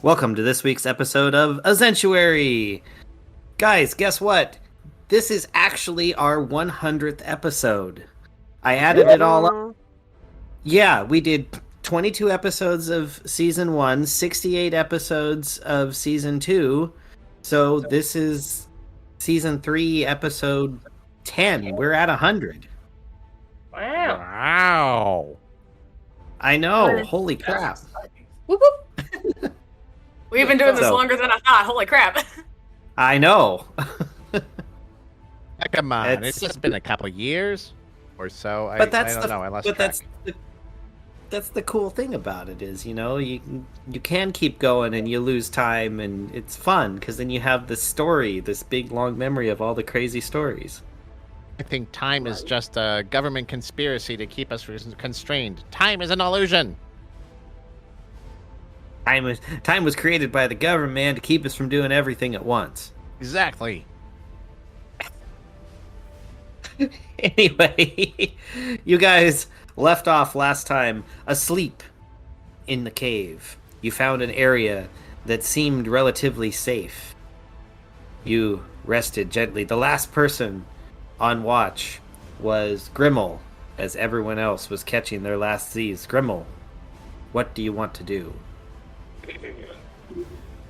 Welcome to this week's episode of A Sanctuary. Guys, guess what? This is actually our 100th episode. I added it all up. Yeah, we did 22 episodes of season 1, 68 episodes of season 2. So this is season 3, episode 10. We're at 100. Wow. I know. Holy crap. Whoop, whoop. We've been doing this longer than I thought. Holy crap. I know. Come on, it's just been a couple years or so. But I don't know. I lost track. That's the cool thing about it is, you know, you can keep going and you lose time and it's fun because then you have this story, this big long memory of all the crazy stories. I think time is just a government conspiracy to keep us constrained. Time is an illusion. Time was created by the government, man, to keep us from doing everything at once. Exactly. Anyway, you guys left off last time asleep in the cave. You found an area that seemed relatively safe. You rested gently. The last person on watch was Grimmel, as everyone else was catching their last Z's. Grimmel, what do you want to do?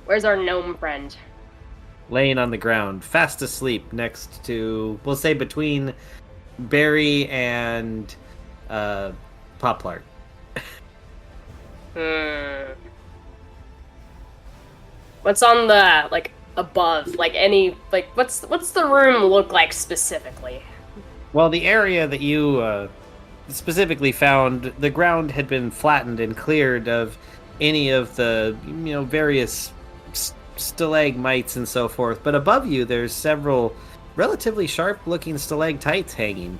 Where's our gnome friend? Laying on the ground, fast asleep next to, we'll say between Barry and Poplar. What's on the, above? What's the room look like specifically? Well, the area that you specifically found, the ground had been flattened and cleared of any of the, various stalagmites and so forth. But above you, there's several relatively sharp-looking stalactites hanging.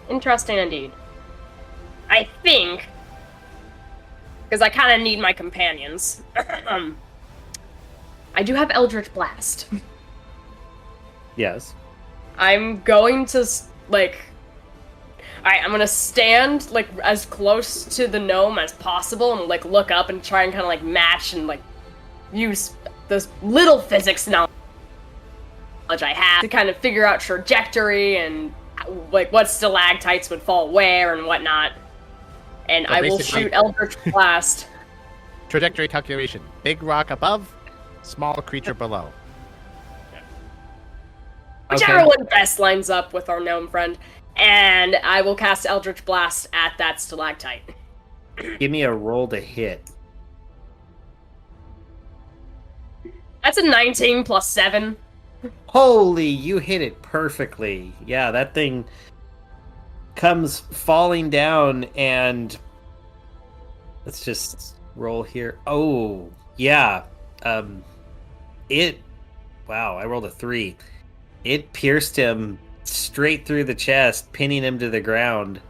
Interesting indeed. I think, because I kind of need my companions, I do have Eldritch Blast. Yes. I'm going to, Alright, I'm gonna stand, as close to the gnome as possible and, look up and try and kind of, match and, use this little physics knowledge I have to kind of figure out trajectory and, what stalactites would fall where and whatnot. And So I will shoot Eldritch Blast. Trajectory calculation. Big rock above, small creature below. Whichever one best lines up with our gnome friend. And I will cast Eldritch Blast at that stalactite. Give me a roll to hit. That's a 19 plus 7. Holy, you hit it perfectly. Yeah, that thing comes falling down and let's just roll here. Oh, yeah. Wow, I rolled a 3. It pierced him straight through the chest, pinning him to the ground.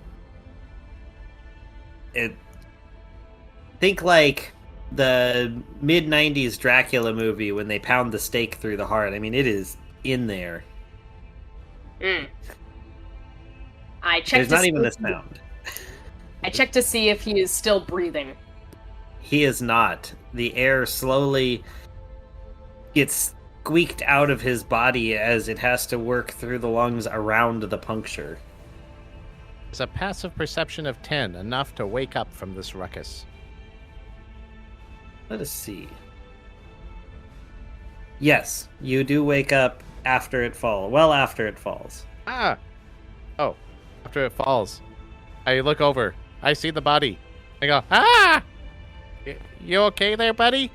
Think like the mid-90s Dracula movie when they pound the stake through the heart. I mean, it is in there. I checked. There's not even a sound. I checked to see if he is still breathing. He is not. The air slowly gets squeaked out of his body as it has to work through the lungs around the puncture. It's a passive perception of 10, enough to wake up from this ruckus. Let us see. Yes, you do wake up after it falls. Well, after it falls. Ah! Oh, after it falls. I look over. I see the body. I go, ah! You okay there, buddy?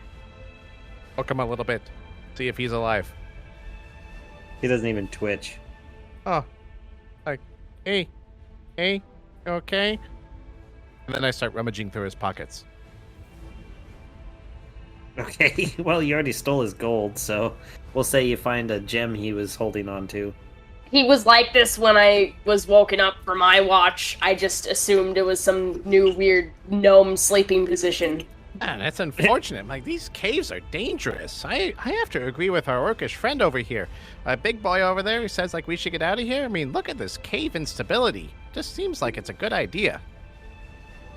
Poke him a little bit. See if he's alive. He doesn't even twitch. Oh. Like, hey, you okay? And then I start rummaging through his pockets. Okay, well, you already stole his gold, so we'll say you find a gem he was holding on to. He was like this when I was woken up for my watch. I just assumed it was some new weird gnome sleeping position. Man, that's unfortunate. Like, these caves are dangerous. I have to agree with our orcish friend over here. Big boy over there who says, like, we should get out of here. I mean, look at this cave instability. Just seems like it's a good idea.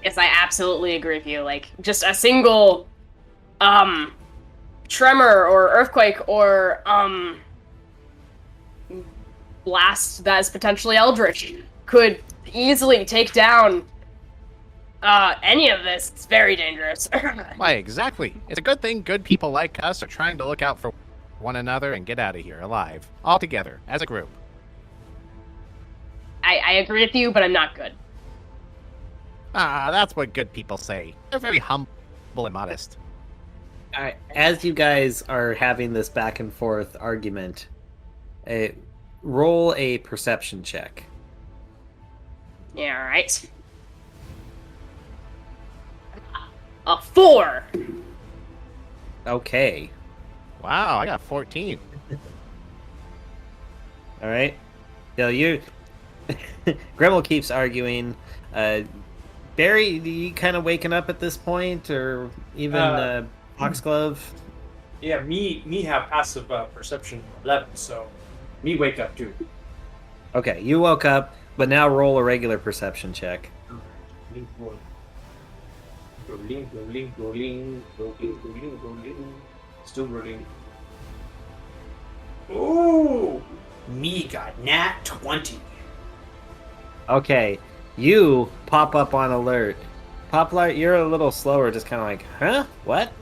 Yes, I absolutely agree with you. Like, just a single, tremor or earthquake or, blast that is potentially eldritch could easily take down any of this. It's very dangerous. Why, exactly. It's a good thing good people like us are trying to look out for one another and get out of here alive. All together, as a group. I agree with you, but I'm not good. Ah, that's what good people say. They're very humble and modest. All right, as you guys are having this back and forth argument, roll a perception check. Yeah, alright. A 4! Okay. Wow, I got 14. All right. So you, Gremmel keeps arguing. Barry, you kind of waking up at this point, or even Foxglove? Yeah, me have passive perception 11, so me wake up too. Okay, you woke up, but now roll a regular perception check. Rolling. Still rolling. Ooh! Me got nat 20. Okay, you pop up on alert. Poplar, you're a little slower, just kind of like, huh? What?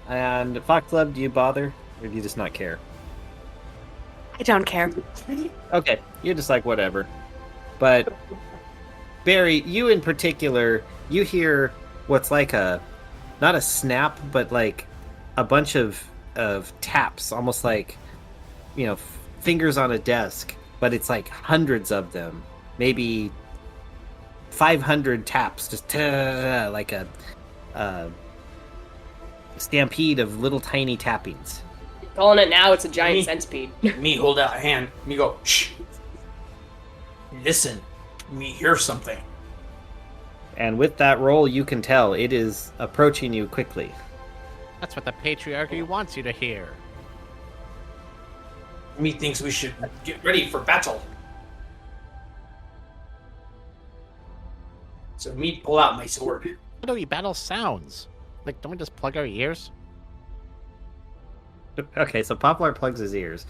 And Foxglove, do you bother? Or do you just not care? I don't care. Okay, you're just like, whatever. But, Barry, you in particular, you hear what's like not a snap, but like a bunch of taps, almost like, fingers on a desk, but it's like hundreds of them. Maybe 500 taps, just like a stampede of little tiny tappings. Calling it now, it's a giant centipede. Me hold out a hand. Me go, shh. Listen. Me hear something. And with that roll, you can tell it is approaching you quickly. That's what the patriarchy wants you to hear. Me thinks we should get ready for battle. So me pull out my sword. How do we battle sounds? Like, don't we just plug our ears? Okay, so Poplar plugs his ears.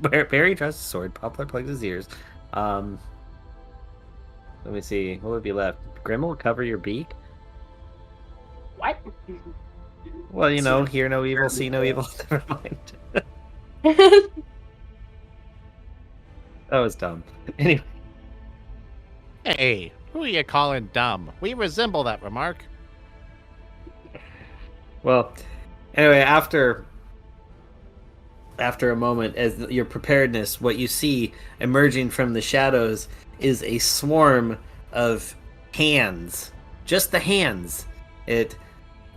Barry draws his sword. Poplar plugs his ears. Let me see. What would be left? Grimmel will cover your beak? What? Well, hear no evil, see no evil. Never mind. That was dumb. Anyway. Hey, who are you calling dumb? We resemble that remark. Well, anyway, after a moment, as your preparedness, what you see emerging from the shadows is a swarm of hands. Just the hands. It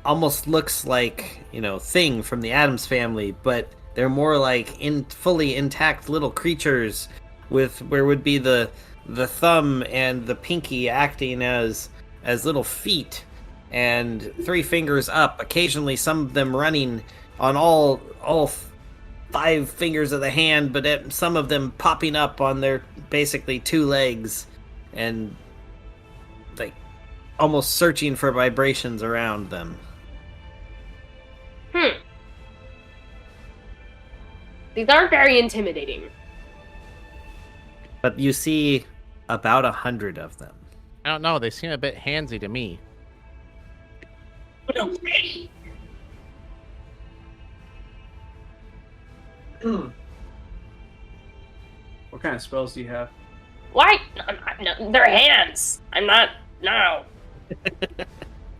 almost looks like, Thing from the Addams Family, but they're more like fully intact little creatures with where would be the thumb and the pinky acting as little feet and 3 fingers up, occasionally some of them running on all 5 fingers of the hand, but some of them popping up on their basically 2 legs and like almost searching for vibrations around them. These aren't very intimidating. But you see about 100 of them. I don't know, they seem a bit handsy to me. What kind of spells do you have? What? No, they're hands. I'm not. No.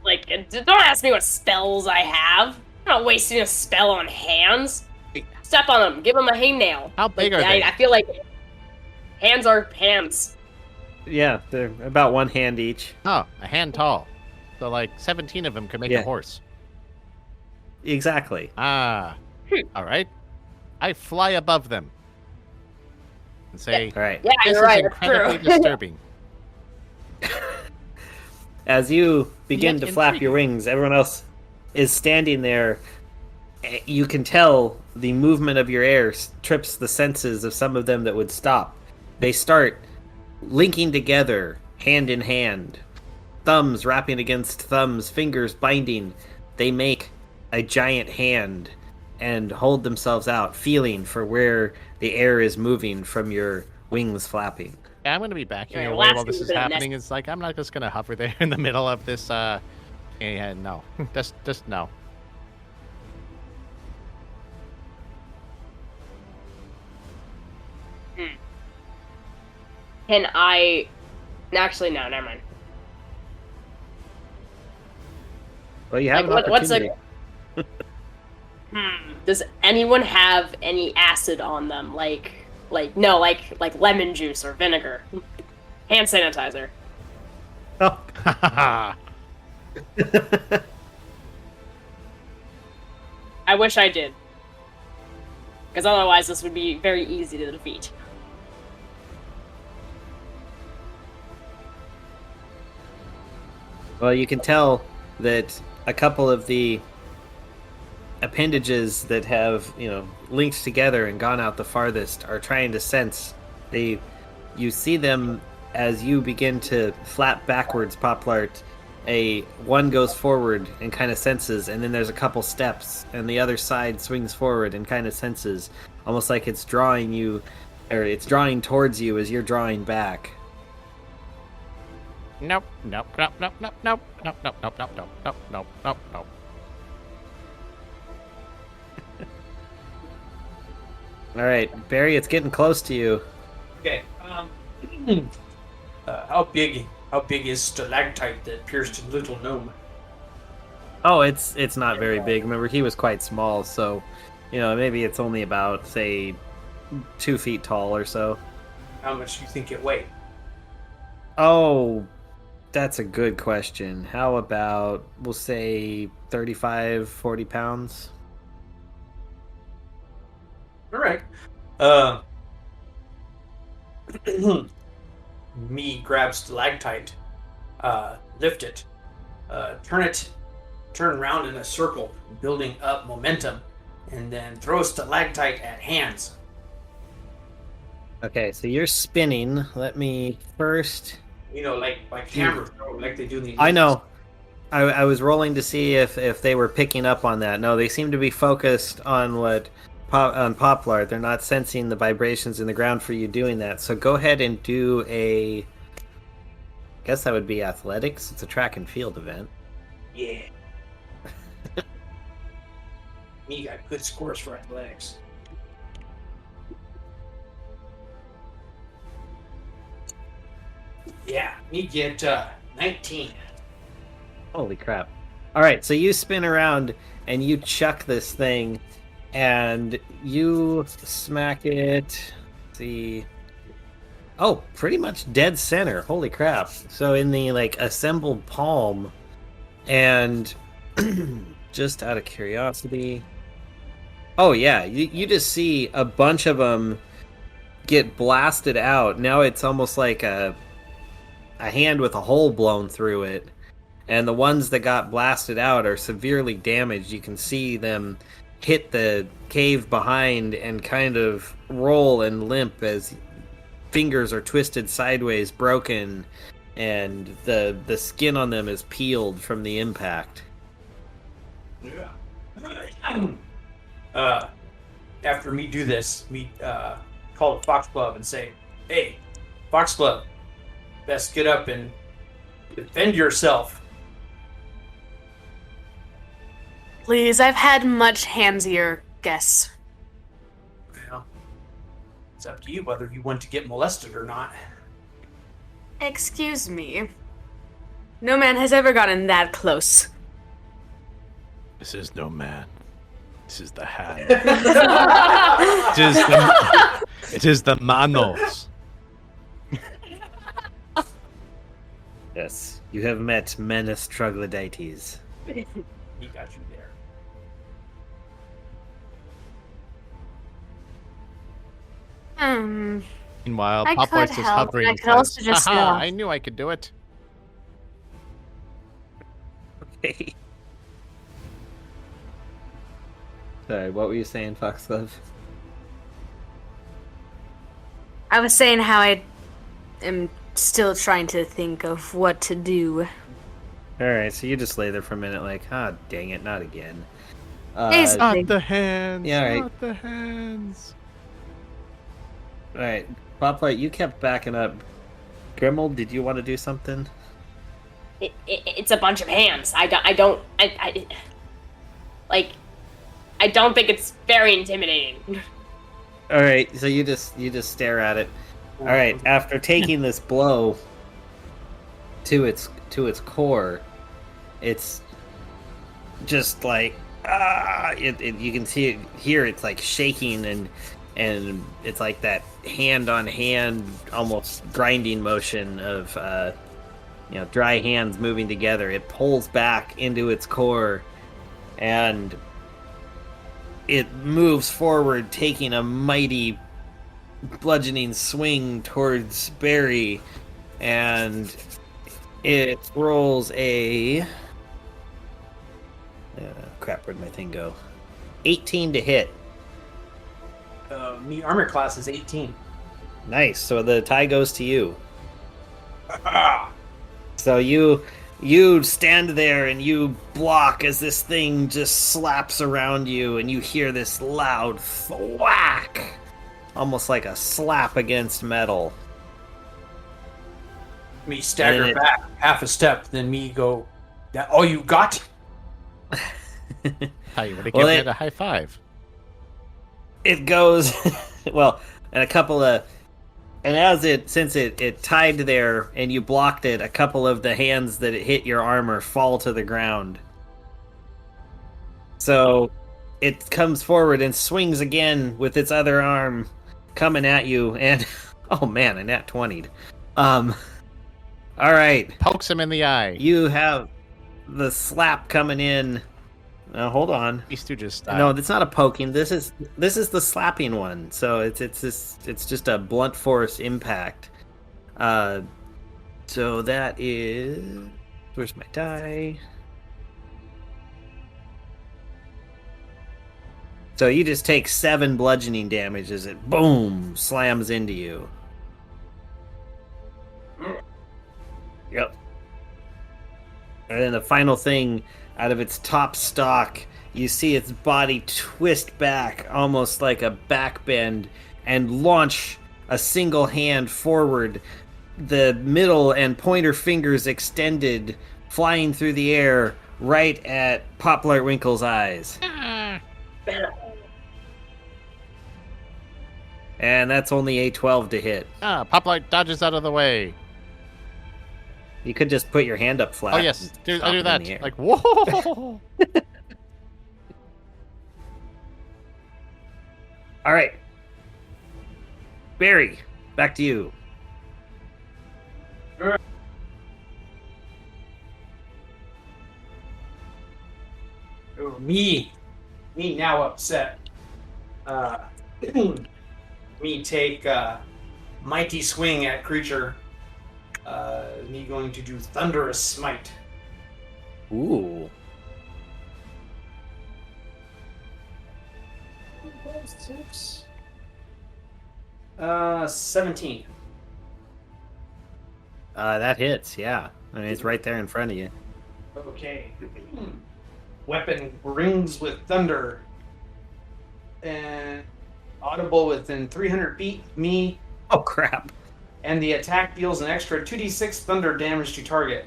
Don't ask me what spells I have. I'm not wasting a spell on hands. Step on them. Give them a hangnail. How big are they? I feel like hands are hands. Yeah, they're about 1 hand each. Oh, a hand tall. So, 17 of them could make a horse. Exactly. Ah. All right. I fly above them. And say, All right. Yeah, this you're is right. incredibly disturbing. As you begin Yet to flap your intriguing. wings, everyone else is standing there. You can tell the movement of your air trips the senses of some of them that would stop. They start linking together, hand in hand, thumbs wrapping against thumbs, fingers binding. They make a giant hand and hold themselves out, feeling for where the air is moving from your wings flapping. Yeah, I'm gonna be backing Alright, away last while this thing is we're gonna happening. It's like I'm not just gonna hover there in the middle of this. Yeah, no, just no. Can I? Actually, no. Never mind. Well, you have Like, an what's opportunity. Does anyone have any acid on them? Like lemon juice or vinegar, hand sanitizer. Oh. I wish I did, because otherwise this would be very easy to defeat. Well, you can tell that a couple of the appendages that have, linked together and gone out the farthest are trying to sense. You see them as you begin to flap backwards, Poplart. One goes forward and kind of senses, and then there's a couple steps, and the other side swings forward and kind of senses, almost like it's drawing you, or it's drawing towards you as you're drawing back. Nope, nope, nope, nope, nope, nope, nope, nope, nope, nope, nope, nope, nope, nope, nope. All right, Barry, it's getting close to you. Okay. How big is stalactite that pierced little gnome? Oh, it's not very big. Remember, he was quite small, so maybe it's only about, say, 2 feet tall or so. How much do you think it weighed? Oh, that's a good question. How about, we'll say 35, 40 pounds? All right. Me grab stalactite, lift it, turn around in a circle, building up momentum, and then throw stalactite at hands. Okay, so you're spinning. Let me first... Like hammer throw, like they do in the I know. I was rolling to see if they were picking up on that. No, they seem to be focused on on Poplar. They're not sensing the vibrations in the ground for you doing that. So go ahead and do I guess that would be athletics. It's a track and field event. Yeah. Me got good scores for athletics. Yeah, me get 19. Holy crap. All right, so you spin around and you chuck this thing and you smack it. Let's see. Oh, pretty much dead center. Holy crap. So in the assembled palm, and just out of curiosity. Oh yeah, you just see a bunch of them get blasted out. Now it's almost like a hand with a hole blown through it. And the ones that got blasted out are severely damaged. You can see them hit the cave behind and kind of roll and limp as fingers are twisted sideways, broken, and the skin on them is peeled from the impact. Yeah. After me do this, me call the Foxglove and say, "Hey, Foxglove, best get up and defend yourself." Please, I've had much handsier guests. Well, it's up to you whether you want to get molested or not. Excuse me. No man has ever gotten that close. This is no man. This is the hand. It is the manos. Yes, you have met Menace Troglodytes. He got you there. Meanwhile, I Poplar's could just help, hovering. but I could also just Haha, go. I knew I could do it. Okay. Sorry, what were you saying, Foxglove? I was saying how I am still trying to think of what to do. Alright, so you just lay there for a minute like, ah, dang it, not again. Is- Not the hands. Yeah, all right. Not the hands. Alright, Poplight, you kept backing up. Grimmel, did you want to do something? It's a bunch of hands. I don't think it's very intimidating. Alright, so you just stare at it. Alright, after taking this blow to its core, it's just like you can see it here, it's like shaking and it's like that hand on hand almost grinding motion of dry hands moving together. It pulls back into its core and it moves forward, taking a mighty bludgeoning swing towards Barry, and it rolls a crap, where'd my thing go? 18 to hit. Me armor class is 18. Nice. So the tie goes to you. Ah! So you stand there and you block as this thing just slaps around you, and you hear this loud thwack, almost like a slap against metal. Me stagger And it- back half a step, then me go, that all you got? How you would have Well, given it- it a high five. It goes well, and a couple of, and since it tied there and you blocked it, a couple of the hands that it hit your armor fall to the ground. So it comes forward and swings again with its other arm coming at you, and oh man, a nat 20'd. All right, Pokes him in the eye. you have the slap coming in. Now hold on. These two just No, it's not a poking. This is the slapping one. So it's just a blunt force impact. So that is, where's my die? So you just take 7 bludgeoning damage as it boom slams into you. Yep. And then the final thing, out of its top stalk, you see its body twist back almost like a backbend and launch a single hand forward, the middle and pointer fingers extended, flying through the air right at Poplar Winkle's eyes. And that's only a 12 to hit. Poplight dodges out of the way. You could just put your hand up flat. Oh yes, and I do stop it in the that. air. Like whoa. All right. Barry, back to you. Oh, me now upset. Me take mighty swing at creature. Me going to do thunderous smite. Ooh. 6. 17. That hits, yeah. I mean, it's right there in front of you. Okay. Weapon rings with thunder. And audible within 300 feet, me, Oh, crap. and the attack deals an extra 2d6 thunder damage to target.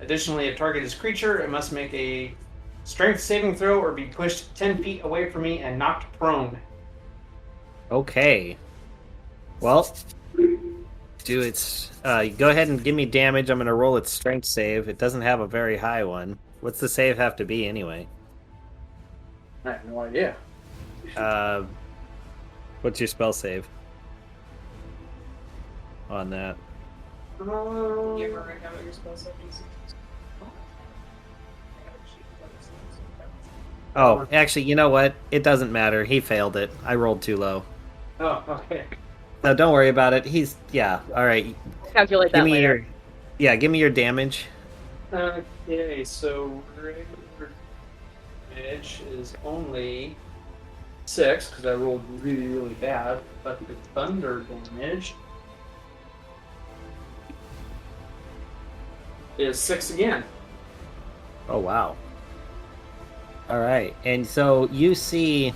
Additionally, if target is creature, it must make a strength saving throw or be pushed 10 feet away from me and knocked prone. Okay. Well, do its... go ahead and give me damage. I'm going to roll its strength save. It doesn't have a very high one. What's the save have to be, anyway? I have no idea. What's your spell save? On that. Oh, actually, you know what? It doesn't matter. He failed it. I rolled too low. Oh, okay. No, don't worry about it. He's... Yeah, alright. Calculate that Give me later. your... Yeah, give me your damage. Okay, so regular damage is only 6 because I rolled really, really bad, but the thunder damage is 6 again. Oh wow. All right, and so you see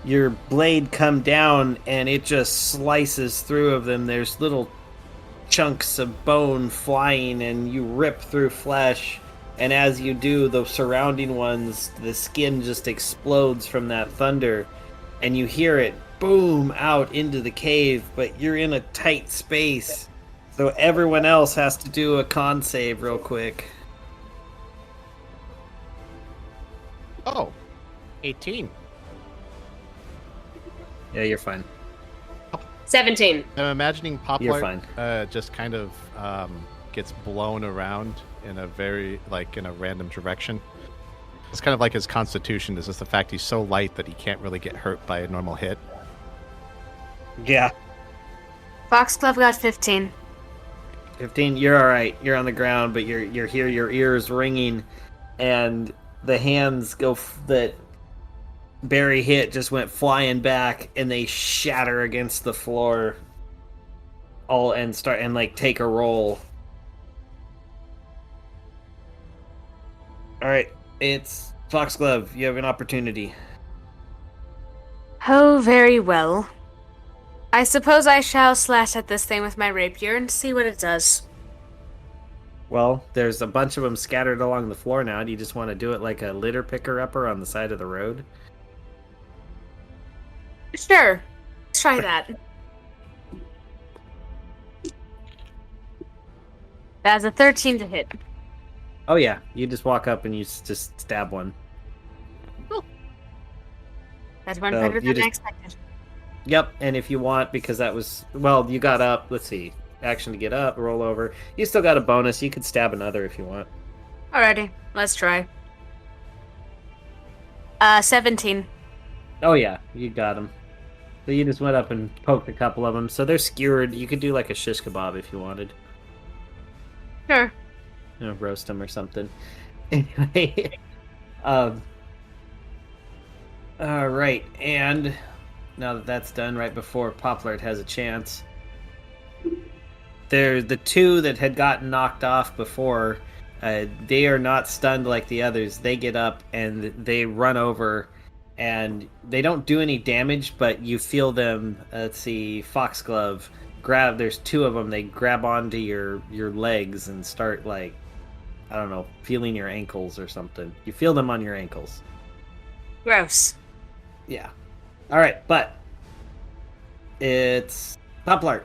your blade come down, and it just slices through of them. There's little chunks of bone flying, and you rip through flesh. And as you do, the surrounding ones, the skin just explodes from that thunder, and you hear it boom out into the cave. But you're in a tight space, so everyone else has to do a con save real quick. Oh, 18. Yeah, you're fine. 17. I'm imagining You're Poplar fine. just kind of gets blown around in a in a random direction. It's kind of like his constitution is just the fact he's so light that he can't really get hurt by a normal hit. Yeah. Foxglove got 15. 15, you're all right. You're on the ground, but you're here. Your ears ringing, and the hands that Barry hit just went flying back, and they shatter against the floor. All and start and like take a roll. All right, it's Foxglove. You have an opportunity. Oh, very well. I suppose I shall slash at this thing with my rapier and see what it does. Well, there's a bunch of them scattered along the floor now. Do you just want to do it like a litter picker upper on the side of the road? Sure. Let's try that. That's a 13 to hit. Oh yeah, you just walk up and you just stab one. That's one So better you than I just- expected. Yep, and if you want, because that was... Well, you got up. Let's see. Action to get up, roll over. You still got a bonus. You could stab another if you want. Alrighty, let's try. 17. Oh yeah, you got them. So you just went up and poked a couple of them. So they're skewered. You could do like a shish kebab if you wanted. Sure. You know, roast them or something. Anyway, all right, and now that that's done, right before Poplart has a chance, they're the two that had gotten knocked off before. They are not stunned like the others. They get up and they run over, and they don't do any damage, but you feel them. Let's see, Foxglove grab. There's two of them. They grab onto your legs and start like, I don't know, feeling your ankles or something. You feel them on your ankles. Gross. Yeah. All right, but it's Poplart.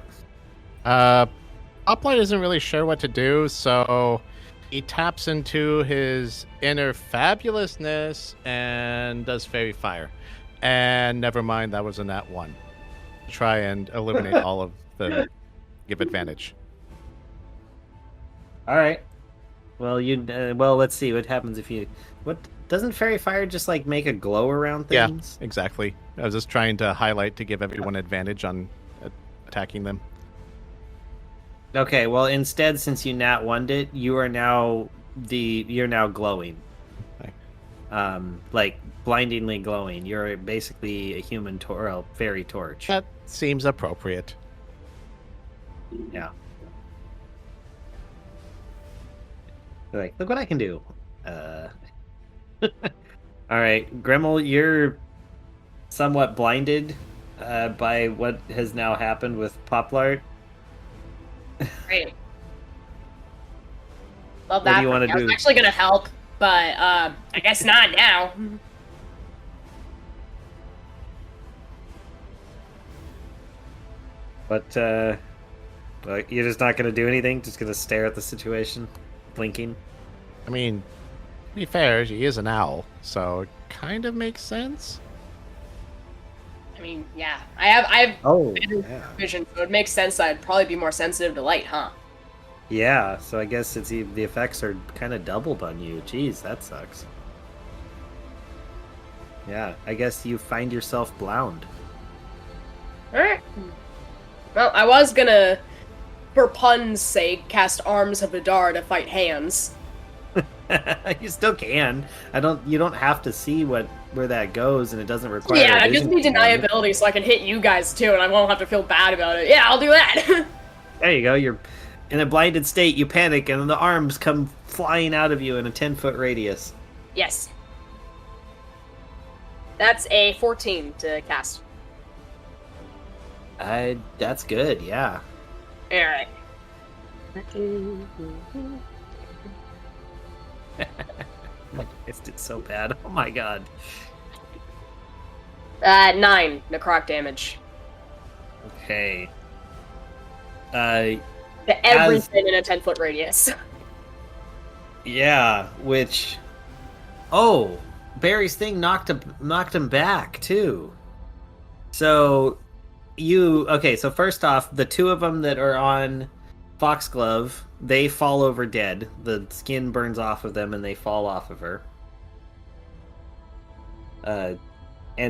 Poplar isn't really sure what to do, so he taps into his inner fabulousness and does Fairy Fire. And never mind, that was a nat 1. Try and eliminate all of the give advantage. All right. Well, let's see what happens if you. What doesn't Fairy Fire just like make a glow around things? Yeah, exactly. I was just trying to highlight to give everyone advantage on attacking them. Okay. Well, instead, since you nat 1'd it, you're now glowing. Okay. Like blindingly glowing. You're basically a human fairy torch. That seems appropriate. Yeah. They're like, look what I can do. All right, Gremmel, you're somewhat blinded by what has now happened with Poplart. Great. Love What that. do you wanna I was do? actually gonna help, but I guess not now. But like, you're just not going to do anything? Just going to stare at the situation, blinking? I mean, to be fair, he is an owl, so it kind of makes sense. I mean, yeah, I have Oh, better yeah. vision, so it makes sense that I'd probably be more sensitive to light, huh? Yeah, so I guess the effects are kind of doubled on you. Jeez, that sucks. Yeah, I guess you find yourself blound. Alright. Well, I was gonna for pun's sake, cast Arms of Adar to fight hands. You still can. You don't have to see where that goes, and it doesn't require. Yeah, a I just vision need command. deniability so I can hit you guys too, and I won't have to feel bad about it. Yeah, I'll do that. There you go. You're in a blinded state. You panic, and the arms come flying out of you in a 10-foot radius. Yes. That's a 14 to cast. That's good. Yeah. Alright. I missed it so bad. Oh my god. 9 necrotic damage. Okay. To everything in a 10-foot radius. Yeah, which. Oh, Barry's thing knocked him back too. So so first off, the two of them that are on Foxglove, they fall over dead. The skin burns off of them and they fall off of her. And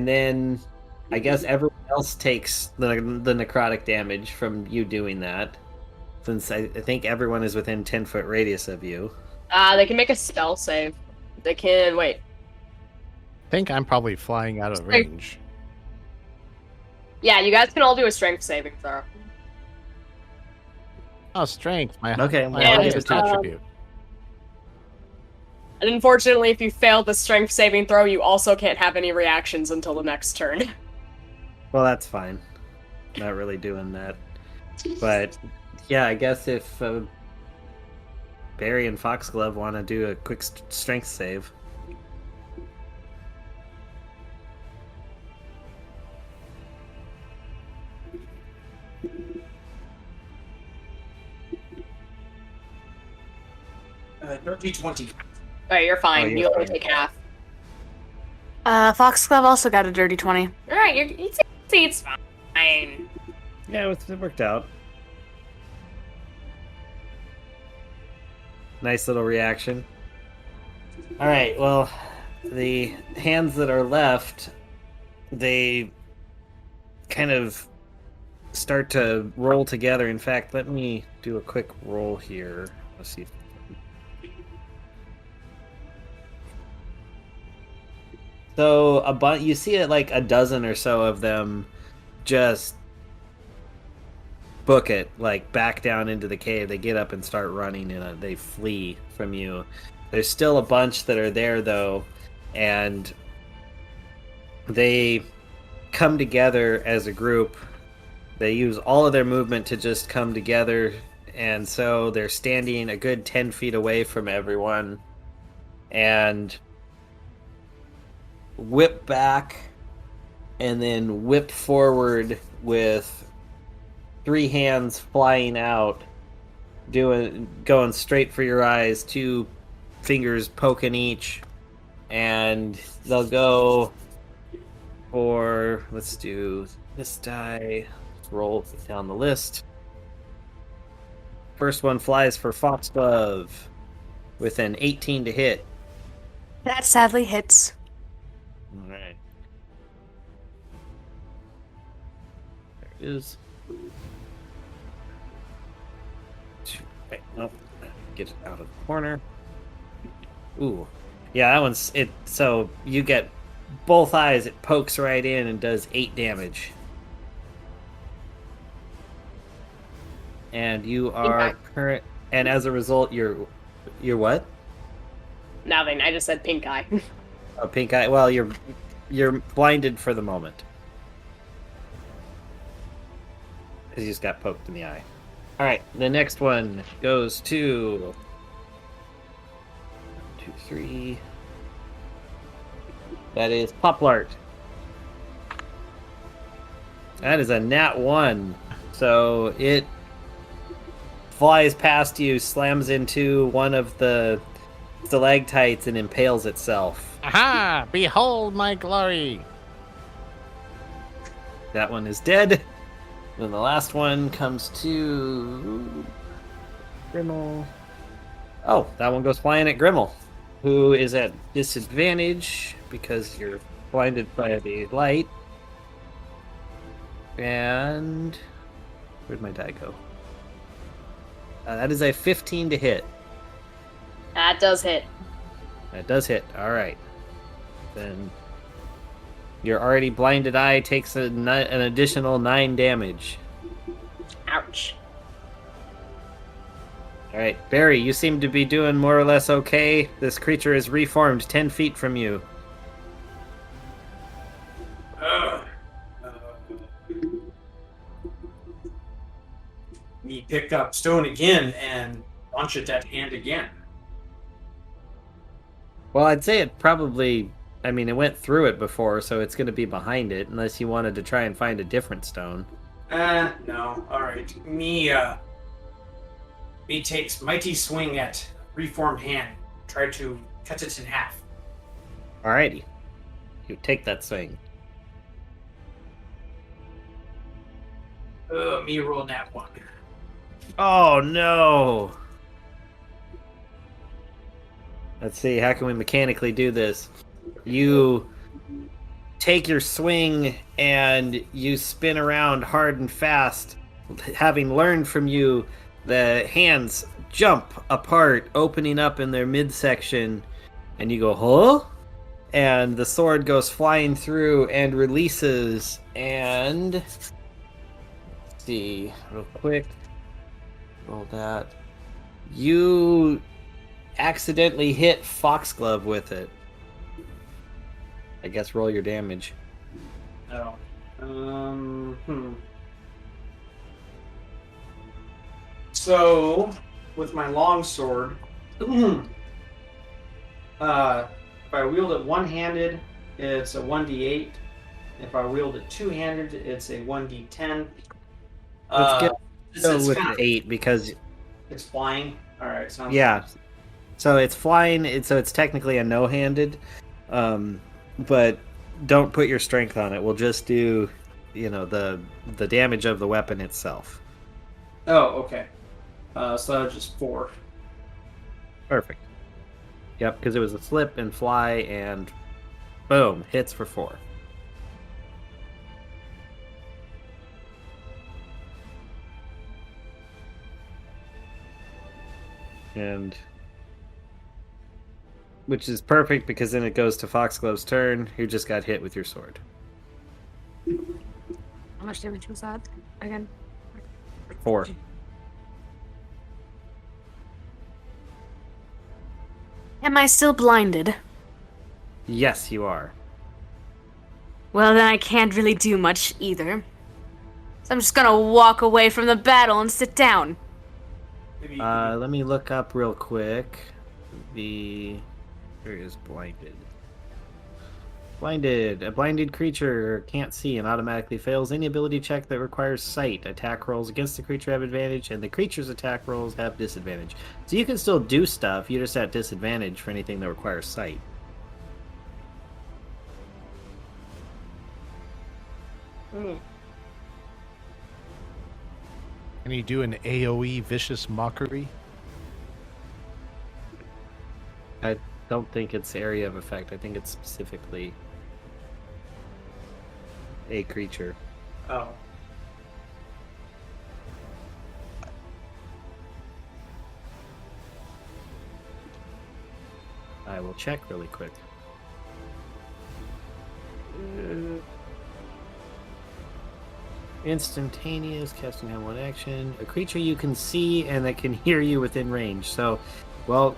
then I guess everyone else takes the necrotic damage from you doing that. Since I think everyone is within 10-foot radius of you. They can make a spell save. They can wait. I think I'm probably flying out of range. Yeah, you guys can all do a strength saving throw. Oh, strength. My Okay, my yeah, highest um, attribute. And unfortunately, if you fail the strength saving throw, you also can't have any reactions until the next turn. Well, that's fine. Not really doing that. But yeah, I guess if Barry and Foxglove want to do a quick strength save. Dirty 20. Alright, you're fine. Oh, you're you only fine. take half. Foxglove also got a dirty 20. Alright, it's fine. Yeah, it worked out. Nice little reaction. All right, well, the hands that are left, they kind of start to roll together. In fact, let me do a quick roll here. Let's see. So you see it like a dozen or so of them just book it, like back down into the cave. They get up and start running, and they flee from you. There's still a bunch that are there though, and they come together as a group. They use all of their movement to just come together, and so they're standing a good 10 feet away from everyone and whip back and then whip forward with 3 hands flying out, going straight for your eyes, 2 fingers poking each, and they'll go for, let's do this die, let's roll down the list. First one flies for Foxglove with an 18 to hit. That sadly hits. All right. There it is. Wait, nope. Get it out of the corner. Ooh. Yeah, that one's it. So you get both eyes, it pokes right in and does 8 damage. And you are current, and as a result, you're what? Nothing. I just said pink eye. A pink eye. Well, you're blinded for the moment because you just got poked in the eye. All right, the next one goes to 1, 2, 3. That is Poplart. That is a nat 1. So it flies past you, slams into one of the stalactites, and impales itself. Aha! Behold my glory! That one is dead. Then the last one comes to Grimmel. Oh, that one goes flying at Grimmel, who is at disadvantage because you're blinded by the light. And where'd my die go? That is a 15 to hit. That does hit. That does hit. All right. Then your already blinded eye takes an additional 9 damage. Ouch. All right, Barry, you seem to be doing more or less okay. This creature is reformed 10 feet from you. Me pick up stone again and launch it at hand again. Well, I'd say it probably... I mean, it went through it before, so it's going to be behind it, unless you wanted to try and find a different stone. No. Alright. Me takes mighty swing at reformed hand. Try to cut it in half. Alrighty. You take that swing. Me roll that one. Oh, no! Let's see, how can we mechanically do this? You take your swing and you spin around hard and fast. Having learned from you, the hands jump apart, opening up in their midsection, and you go, huh? And the sword goes flying through and releases, and... Let's see, real quick. Roll that. You accidentally hit Foxglove with it. I guess roll your damage. Oh. So, with my longsword, if I wield it one-handed, it's a 1d8. If I wield it two-handed, it's a 1d10. Let's go it's with kind of- 8 because It's flying. All right. Sounds yeah. So it's flying. So it's technically a no-handed, but don't put your strength on it. We'll just do, the damage of the weapon itself. Oh, okay. So that was just 4. Perfect. Yep, because it was a slip and fly and boom, hits for 4. And which is perfect because then it goes to Foxglove's turn, who just got hit with your sword. How much damage was that again? 4. Am I still blinded? Yes, you are. Well, then I can't really do much either. So I'm just gonna walk away from the battle and sit down. Maybe Let me look up real quick. Where is blinded? Blinded. A blinded creature can't see and automatically fails any ability check that requires sight. Attack rolls against the creature have advantage, and the creature's attack rolls have disadvantage. So you can still do stuff, you're just at disadvantage for anything that requires sight. Can you do an AoE vicious mockery? I don't think it's area of effect. I think it's specifically a creature. Oh. I will check really quick. Instantaneous, casting on one action. A creature you can see and that can hear you within range. So, well,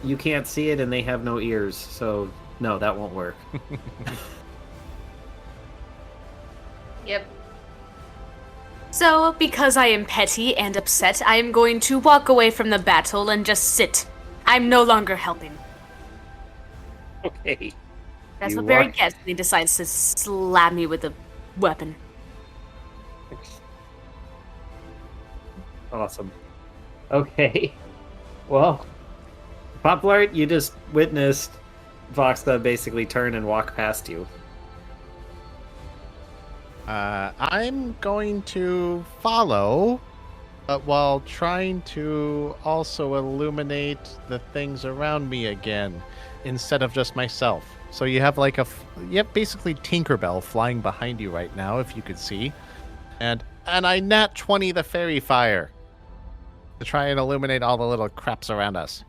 you can't see it and they have no ears. So, no, that won't work. Yep. So, because I am petty and upset, I am going to walk away from the battle and just sit. I'm no longer helping. Okay. That's You what Barry walk- gets when he decides to slap me with a weapon. Awesome. Okay. Well, Poplart, you just witnessed Voxda basically turn and walk past you. I'm going to follow, while trying to also illuminate the things around me again, instead of just myself. So you have like basically Tinkerbell flying behind you right now, if you could see, and I nat 20 the fairy fire. to try and illuminate all the little craps around us.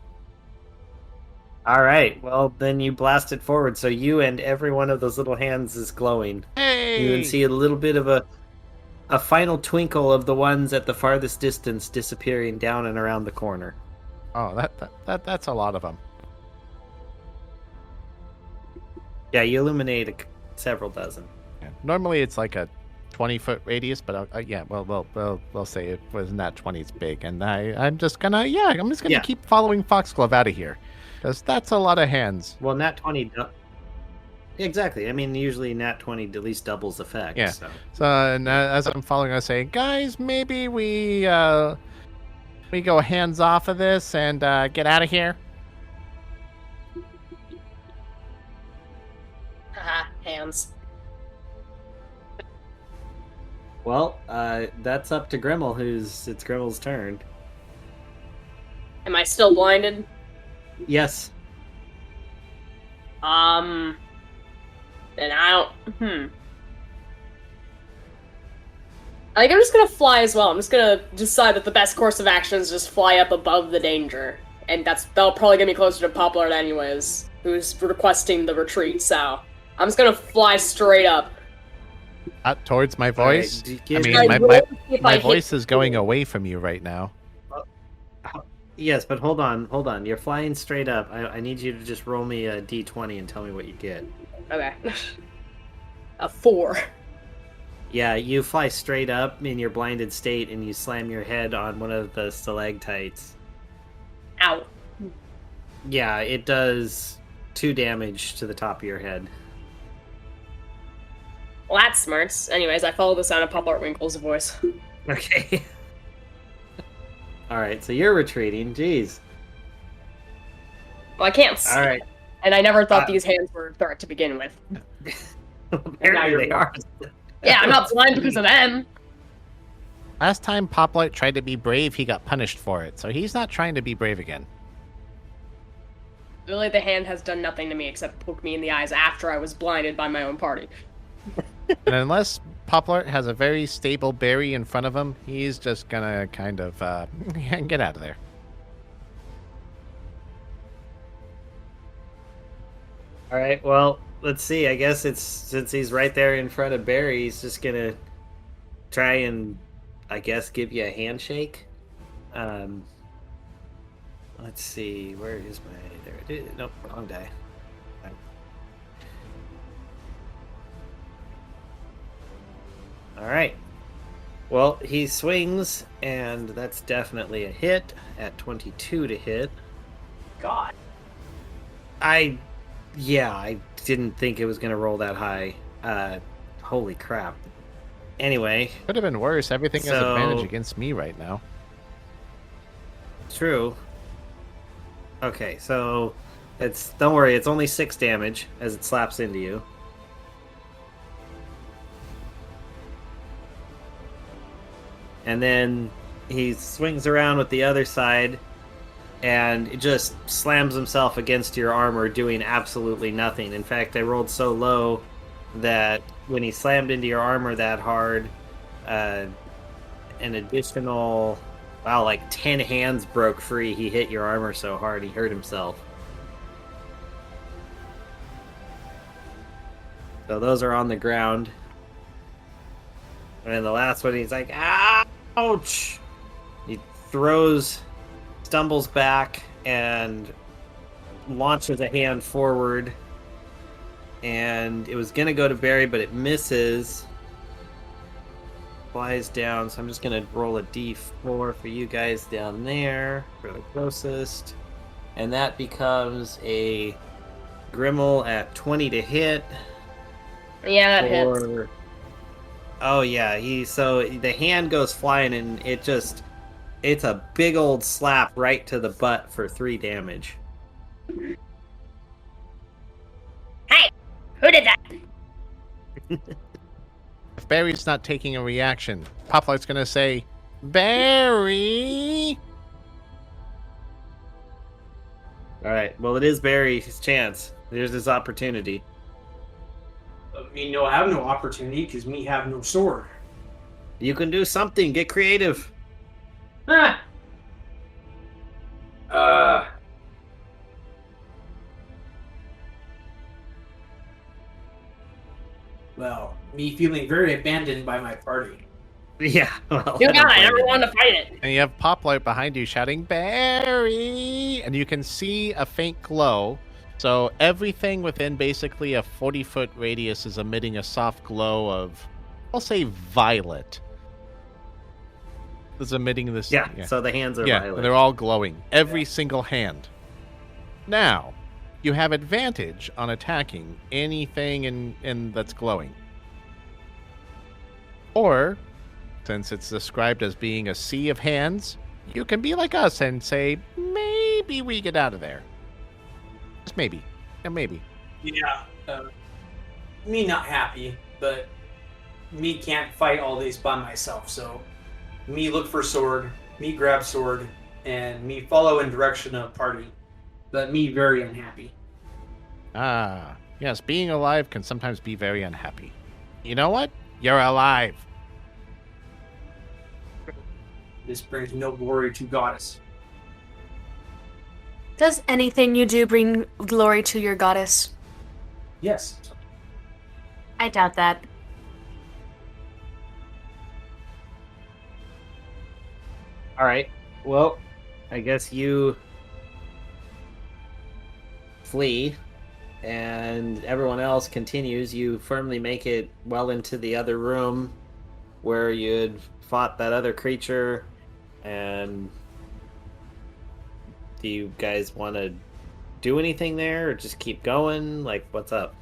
All right. Well, then you blast it forward, so you and every one of those little hands is glowing. Hey! You can see a little bit of a final twinkle of the ones at the farthest distance disappearing down and around the corner. Oh, that's a lot of them. Yeah, you illuminate several dozen. Yeah. Normally it's like a 20-foot radius, but yeah, we'll say it was not 20. It's big, and I'm just gonna keep following Foxglove out of here, because that's a lot of hands. Well, nat 20. Exactly. I mean, usually nat 20 at least doubles effect. Yeah. So and, as I'm following, I say, guys, maybe we go hands off of this and get out of here. Haha, hands. Well, that's up to Grimmel. It's Grimmel's turn. Am I still blinded? Yes. Then I don't. I think I'm just gonna fly as well. I'm just gonna decide that the best course of action is just fly up above the danger, and that'll probably get me closer to Poplard anyways, who's requesting the retreat. So I'm just gonna fly straight up. Towards my voice. Right, my voice is going away from you right now. Yes, but hold on. You're flying straight up. I need you to just roll me a d20 and tell me what you get. Okay. A 4. Yeah, you fly straight up in your blinded state and you slam your head on one of the stalactites. Ow. Yeah, it does 2 damage to the top of your head. Well, that's smart. Anyways, I follow the sound of Poplart Winkle's voice. Okay. Alright, so you're retreating. Jeez. Well, I can't see. Alright. And I never thought these hands were a threat to begin with. Apparently they are. Yeah, I'm not blind because of them. Last time Poplight tried to be brave, he got punished for it, so he's not trying to be brave again. Really, the hand has done nothing to me except poke me in the eyes after I was blinded by my own party. And unless Poplart has a very stable berry in front of him, he's just gonna kind of get out of there. All right, well, let's see. I guess since he's right there in front of Barry, he's just gonna try and, I guess, give you a handshake. Let's see. Where is my? There it is. Nope, wrong die. All right. Well, he swings, and that's definitely a hit at 22 to hit. God. I didn't think it was going to roll that high. Holy crap. Anyway. Could have been worse. Everything has advantage against me right now. True. Okay, so don't worry, it's only 6 damage as it slaps into you. And then he swings around with the other side and it just slams himself against your armor, doing absolutely nothing. In fact, I rolled so low that when he slammed into your armor that hard, an additional, like 10 hands broke free. He hit your armor so hard he hurt himself. So those are on the ground. And then the last one, he's like, ouch! He stumbles back and launches a hand forward. And it was going to go to Barry, but it misses. Flies down, so I'm just going to roll a d4 for you guys down there for the closest. And that becomes a Grimmel at 20 to hit. Yeah, that hits. Oh yeah, so the hand goes flying and it's a big old slap right to the butt for 3 damage. Hey, who did that? If Barry's not taking a reaction, Poplight's gonna say, Barry! Alright, well it is Barry's chance. There's his opportunity. Me no have no opportunity because me have no sword. You can do something, get creative. Ah, Well, me feeling very abandoned by my party. Yeah. Well, You I don't got it. blame Everyone you. to fight it. And you have Poplight behind you shouting, Barry! And you can see a faint glow. So everything within basically a 40-foot radius is emitting a soft glow of, I'll say, violet. It's emitting this. Yeah. So the hands are Yeah, violet. they're all glowing. Every single hand. Now, you have advantage on attacking anything in that's glowing. Or, since it's described as being a sea of hands, you can be like us and say, maybe we get out of there. Just maybe. Yeah, maybe. Yeah. Me not happy, but me can't fight all these by myself. So, me look for sword, me grab sword, and me follow in direction of party. But me very unhappy. Ah, yes, being alive can sometimes be very unhappy. You know what? You're alive. This brings no glory to goddess. Does anything you do bring glory to your goddess? Yes. I doubt that. All right. Well, I guess you flee, and everyone else continues. You firmly make it well into the other room where you'd fought that other creature. And do you guys want to do anything there, or just keep going? Like, what's up?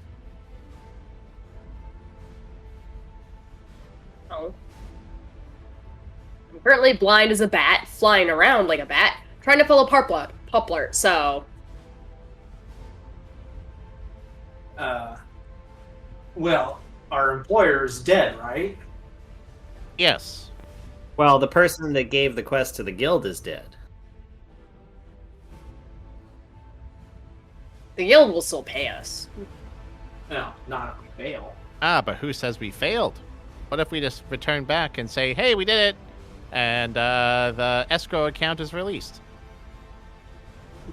Oh. I'm currently blind as a bat, flying around like a bat, trying to follow Poplar, so... Well, our employer is dead, right? Yes. Well, the person that gave the quest to the guild is dead. The guild will still pay us. No, not if we fail. Ah, but who says we failed? What if we just return back and say, hey, we did it, and the escrow account is released?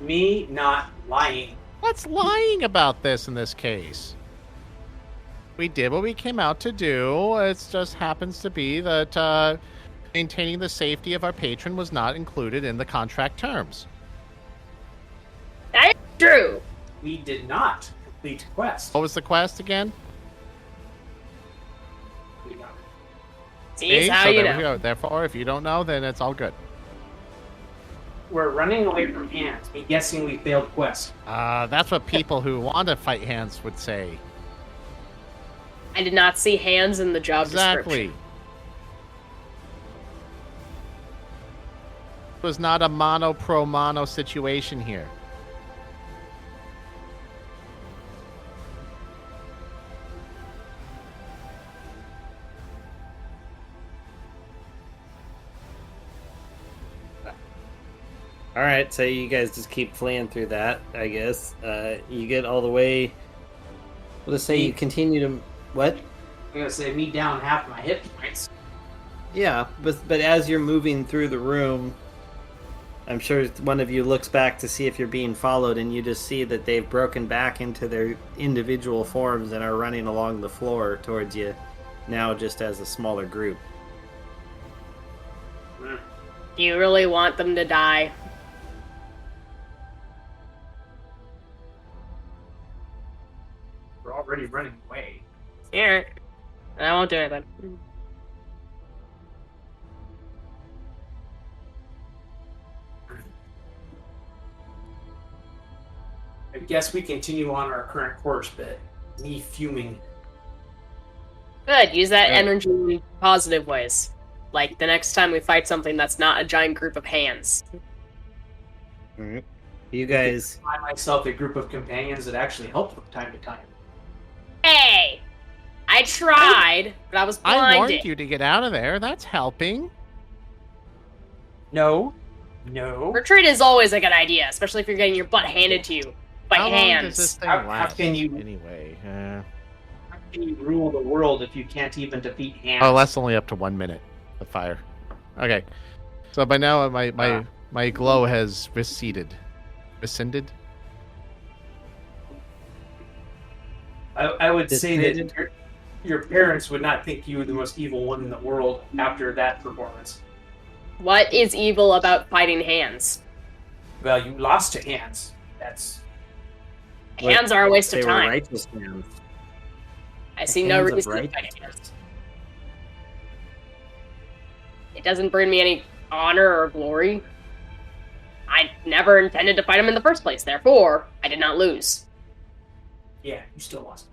Me not lying. What's lying about this in this case? We did what we came out to do. It just happens to be that maintaining the safety of our patron was not included in the contract terms. That's true! We did not complete the quest. What was the quest again? We got See, See? how So you there we know. go. Therefore, if you don't know, then it's all good. We're running away from hands. Me guessing we failed quest. That's what people who want to fight hands would say. I did not see hands in the job Exactly. description. It was not a mono pro mono situation here. All right, so you guys just keep fleeing through that, I guess. You get all the way. Let's say you continue to what? I'm gonna say me down half my hit points. Yeah, but as you're moving through the room, I'm sure one of you looks back to see if you're being followed, and you just see that they've broken back into their individual forms and are running along the floor towards you, now just as a smaller group. Do you really want them to die? We're already running away. Here. I won't do anything. I guess we continue on our current course, but me fuming. Good, use that Yeah. energy in positive ways. Like the next time we fight something that's not a giant group of hands. You guys, Find myself a group of companions that actually help from time to time. Hey! I tried, but I was I blinded. warned you to get out of there. That's helping. No. No. Retreat is always a good idea, especially if you're getting your butt handed to you by How long hands. does this thing How last? can you- Anyway. How can you rule the world if you can't even defeat hands? Oh, that's only up to 1 minute. The fire. Okay. So by now my glow has receded. Rescinded? I would say that your parents would not think you were the most evil one in the world after that performance. What is evil about fighting hands? Well, you lost to hands. That's Hands are a waste They of were time. righteous hands. I see no Hands of reason to fight righteousness. hands. It doesn't bring me any honor or glory. I never intended to fight him in the first place, therefore, I did not lose. yeah, you still lost.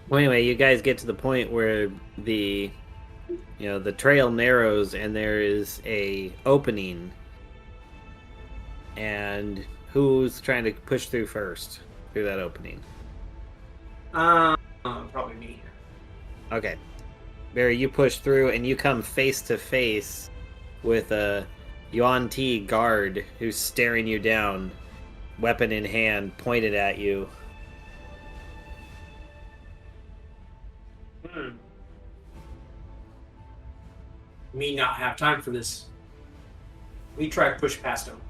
Well, anyway, you guys get to the point where the trail narrows and there is a opening. And who's trying to push through first through that opening? Probably me. Okay. Barry, you push through and you come face to face with a Yuan Ti guard who's staring you down, weapon in hand, pointed at you. Me not have time for this. We try to push past him.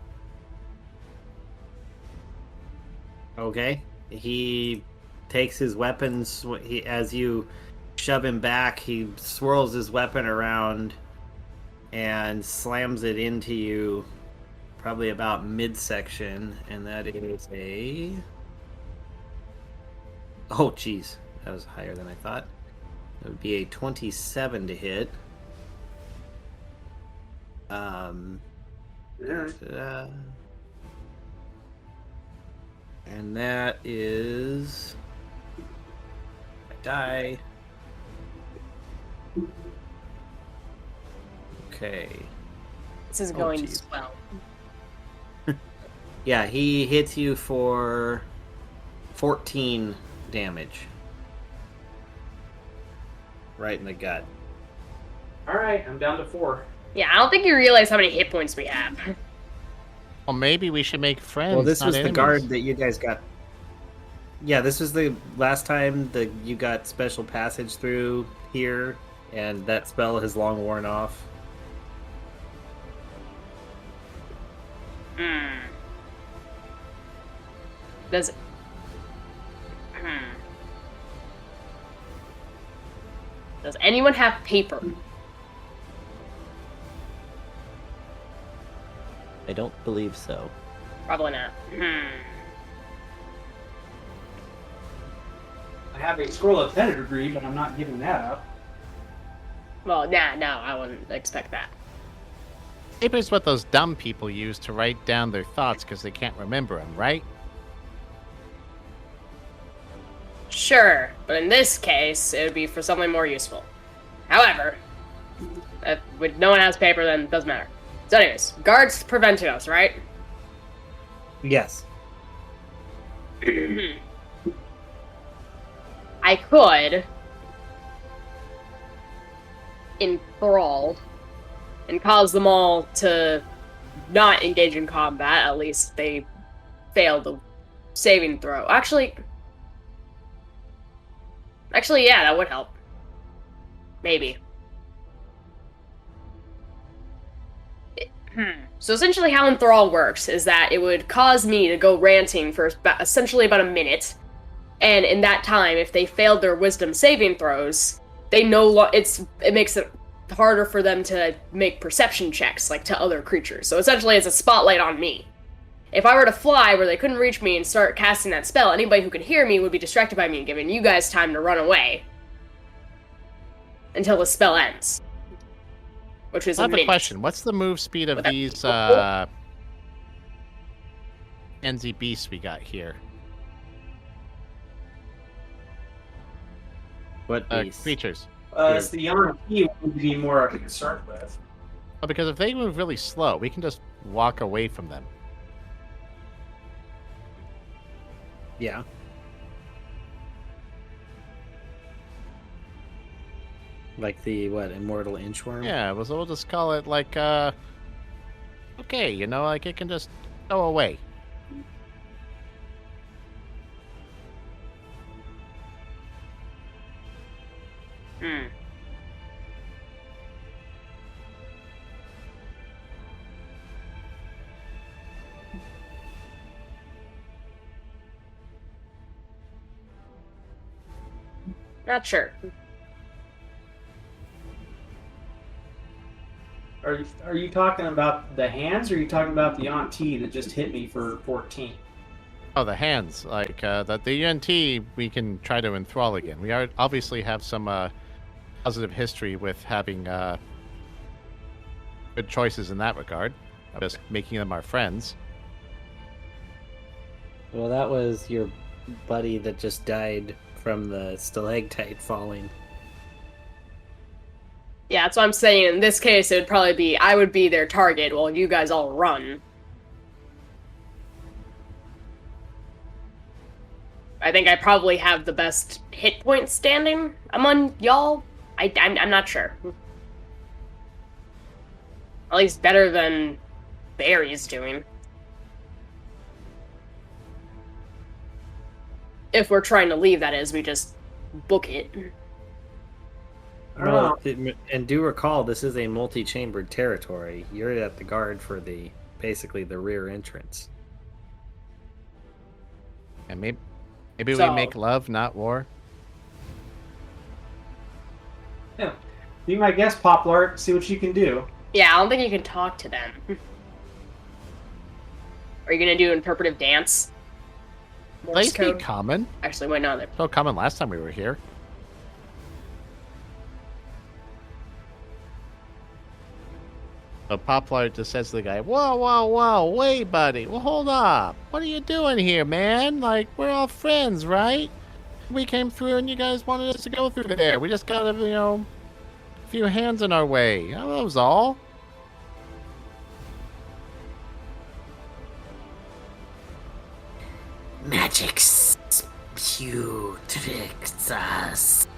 Okay. He takes his weapons. As you shove him back, he swirls his weapon around and slams it into you probably about midsection, and that is a... Oh, jeez. That was higher than I thought. It would be a 27 to hit. And that is... I die. Okay. This is Oh, going jeez. well. Yeah, he hits you for 14 damage. Right in the gut. Alright, I'm down to 4. Yeah, I don't think you realize how many hit points we have. Well, maybe we should make friends. Well, this not was the enemies. guard that you guys got. Yeah, this was the last time that you got special passage through here, and that spell has long worn off. Does Does anyone have paper? I don't believe so. Probably not. I have a scroll of pedigree, but I'm not giving that up. Well, nah, no, I wouldn't expect that. Paper's what those dumb people use to write down their thoughts because they can't remember them, right? Sure, but in this case, it would be for something more useful. However, if no one has paper, then it doesn't matter. So anyways, guards preventing us, right? Yes. I could enthrall and cause them all to not engage in combat. At least they failed the saving throw. Actually, yeah, that would help. Maybe. So essentially how enthrall works is that it would cause me to go ranting for essentially about a minute, and in that time, if they failed their wisdom saving throws, they it makes it harder for them to make perception checks, like to other creatures. So essentially it's a spotlight on me. If I were to fly where they couldn't reach me and start casting that spell, anybody who could hear me would be distracted by me, giving you guys time to run away until the spell ends. Which is I have minute. a question. What's the move speed of these NZ beasts we got here? What beast? Creatures. It's the Yuan Ti would be more concerned with. Well, because if they move really slow, we can just walk away from them. Yeah. Like the, immortal inchworm? Yeah, we'll just call it like, okay, like it can just go away. Not sure. Are you talking about the hands, or are you talking about the auntie that just hit me for 14? Oh, the hands. Like, the UNT, we can try to enthrall again. We obviously have some positive history with having good choices in that regard. Just making them our friends. Well, that was your buddy that just died from the stalactite falling. Yeah, that's what I'm saying. In this case, it would probably be I would be their target while you guys all run. I think I probably have the best hit point standing among y'all. I'm not sure. At least better than Barry's doing. If we're trying to leave, that is, we just book it. Well, and do recall, this is a multi-chambered territory. You're at the guard for basically the rear entrance. And maybe we So- make love, not war. Yeah. Be my guest, Poplar. See what you can do. Yeah, I don't think you can talk to them. Are you gonna do interpretive dance? They Morse speak code? common. Actually, wait, no, they're So common last time we were here. So Poplar just says to the guy, "Whoa, whoa, whoa, wait, buddy. Well, hold up. What are you doing here, man? Like, we're all friends, right? We came through and you guys wanted us to go through there. We just got a few hands in our way. That was all." Magic spew tricks us.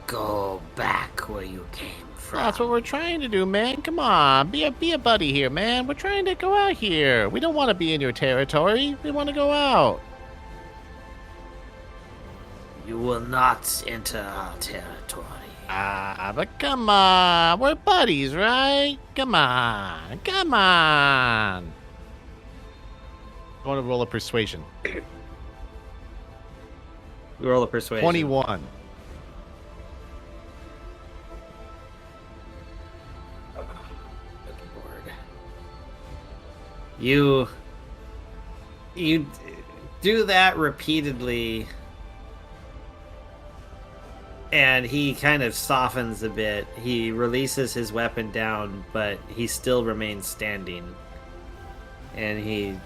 Go back where you came from. That's what we're trying to do, man. Come on, be a buddy here, man. We're trying to go out here. We don't want to be in your territory. We want to go out. You will not enter our territory. But come on. We're buddies, right? Come on. Come on. I want to roll a persuasion. Roll a persuasion. 21. You do that repeatedly, and he kind of softens a bit. He releases his weapon down, but he still remains standing. And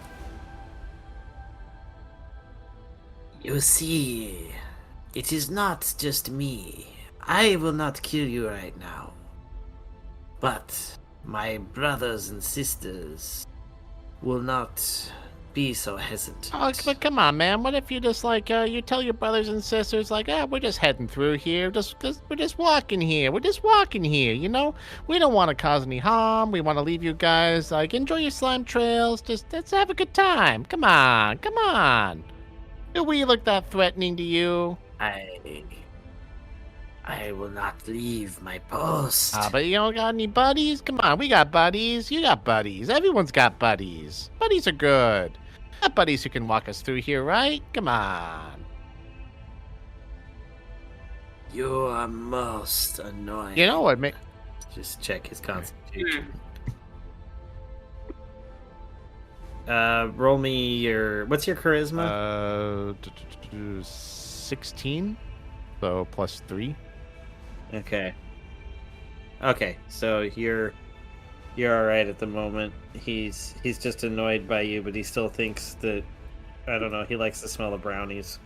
you see, it is not just me. I will not kill you right now. But my brothers and sisters will not be so hesitant. Oh, but come on, man. What if you just you tell your brothers and sisters we're just heading through here. We're just walking here. We're just walking here. We don't want to cause any harm. We want to leave you guys enjoy your slime trails. Let's have a good time. Come on, come on. Do we look that threatening to you? I will not leave my post. But you don't got any buddies? Come on, we got buddies. You got buddies. Everyone's got buddies. Buddies are good. Got buddies who can walk us through here, right? Come on. You are most annoying. You know what? Just check his constitution. Roll me what's your charisma? 16. So plus 3. Okay, so you're all right at the moment. He's just annoyed by you, but he still thinks that, I don't know, he likes the smell of brownies.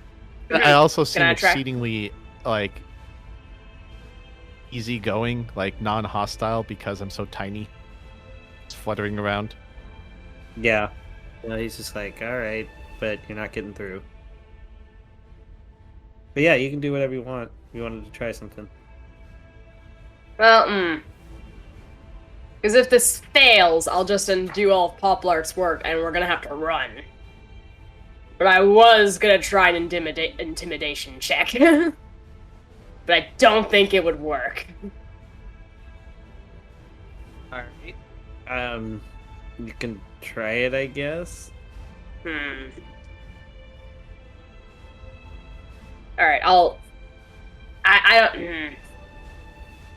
I also seem I try? exceedingly easygoing, non-hostile because I'm so tiny. Just fluttering around. Yeah. He's just like, all right, but you're not getting through. But yeah, you can do whatever you want. You wanted to try something. well, because if this fails, I'll just undo all of Poplar's work, and we're gonna have to run. But I was gonna try an intimidation check, but I don't think it would work. All right. You can try it, I guess. All right, I don't.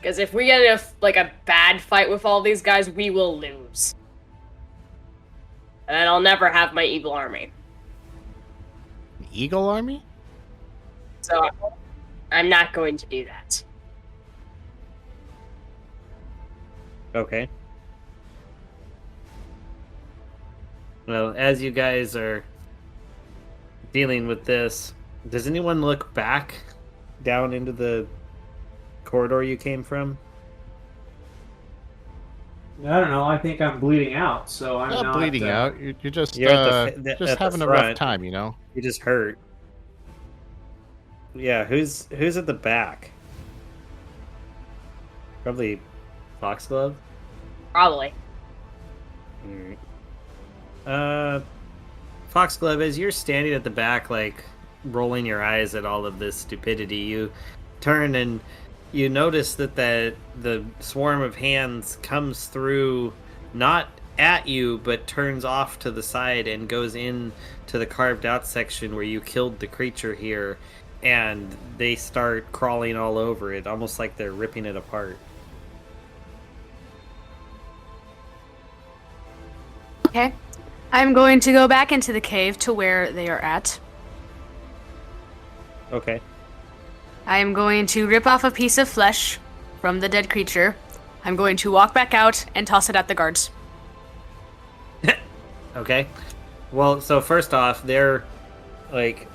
Because if we get in a bad fight with all these guys, we will lose. And then I'll never have my evil army. An eagle army? So I'm not going to do that. Okay. Well, as you guys are dealing with this, does anyone look back down into the corridor you came from? I don't know. I think I'm bleeding out, so I'm Not bleeding out. You're just You're at the just at the having a rough front. time, you know. You just hurt. Yeah, who's at the back? Probably Foxglove. Probably. Alright. Foxglove, as you're standing at the back, like rolling your eyes at all of this stupidity, you turn and you notice that the swarm of hands comes through, not at you, but turns off to the side and goes in to the carved out section where you killed the creature here, and they start crawling all over it, almost like they're ripping it apart. Okay. I'm going to go back into the cave to where they are at. Okay. I am going to rip off a piece of flesh from the dead creature. I'm going to walk back out and toss it at the guards. Okay. Well, so first off, they're like,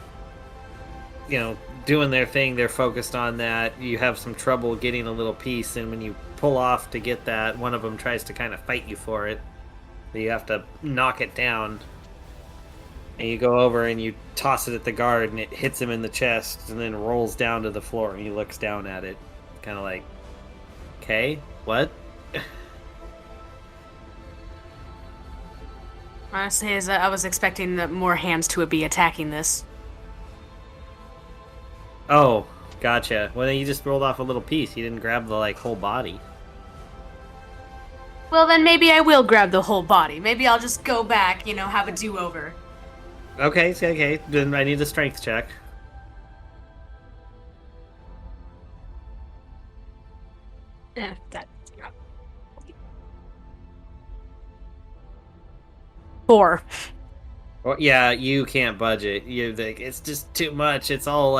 doing their thing. They're focused on that. You have some trouble getting a little piece, and when you pull off to get that, one of them tries to kind of fight you for it. So you have to knock it down. And you go over and you toss it at the guard, and it hits him in the chest, and then rolls down to the floor, and he looks down at it. Kind of like, okay, what? Honestly, I was expecting more hands to be attacking this. Oh, gotcha. Well, then you just rolled off a little piece. You didn't grab the, whole body. Well, then maybe I will grab the whole body. Maybe I'll just go back, have a do-over. Okay. Then I need a strength check. That. 4. Well, yeah, you can't budge it. It's just too much. It's all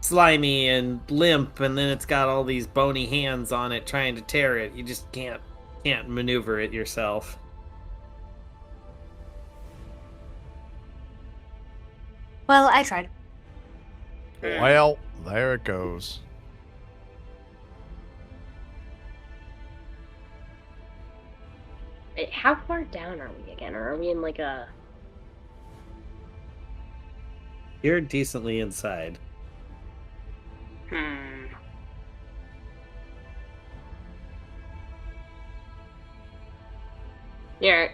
slimy and limp, and then it's got all these bony hands on it trying to tear it. You just can't maneuver it yourself. Well, I tried. Well, there it goes. Wait, how far down are we again? Or are we in a... You're decently inside. Yeah.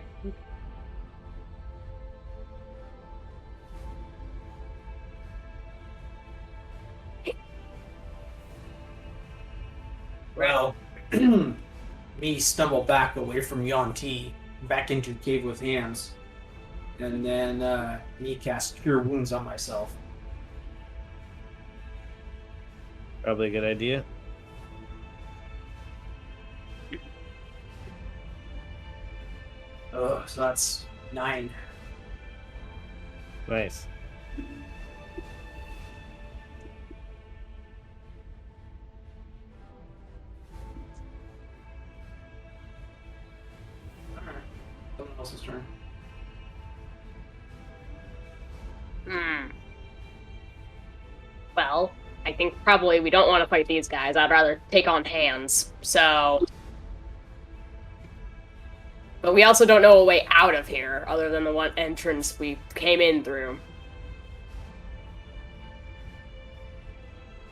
Well, me stumble back away from Yon T, back into the cave with hands, and then me cast Cure Wounds on myself. Probably a good idea. Oh, so that's 9. Nice. Alright. Someone else's turn. Well, I think probably we don't want to fight these guys. I'd rather take on hands. So... But we also don't know a way out of here, other than the one entrance we came in through.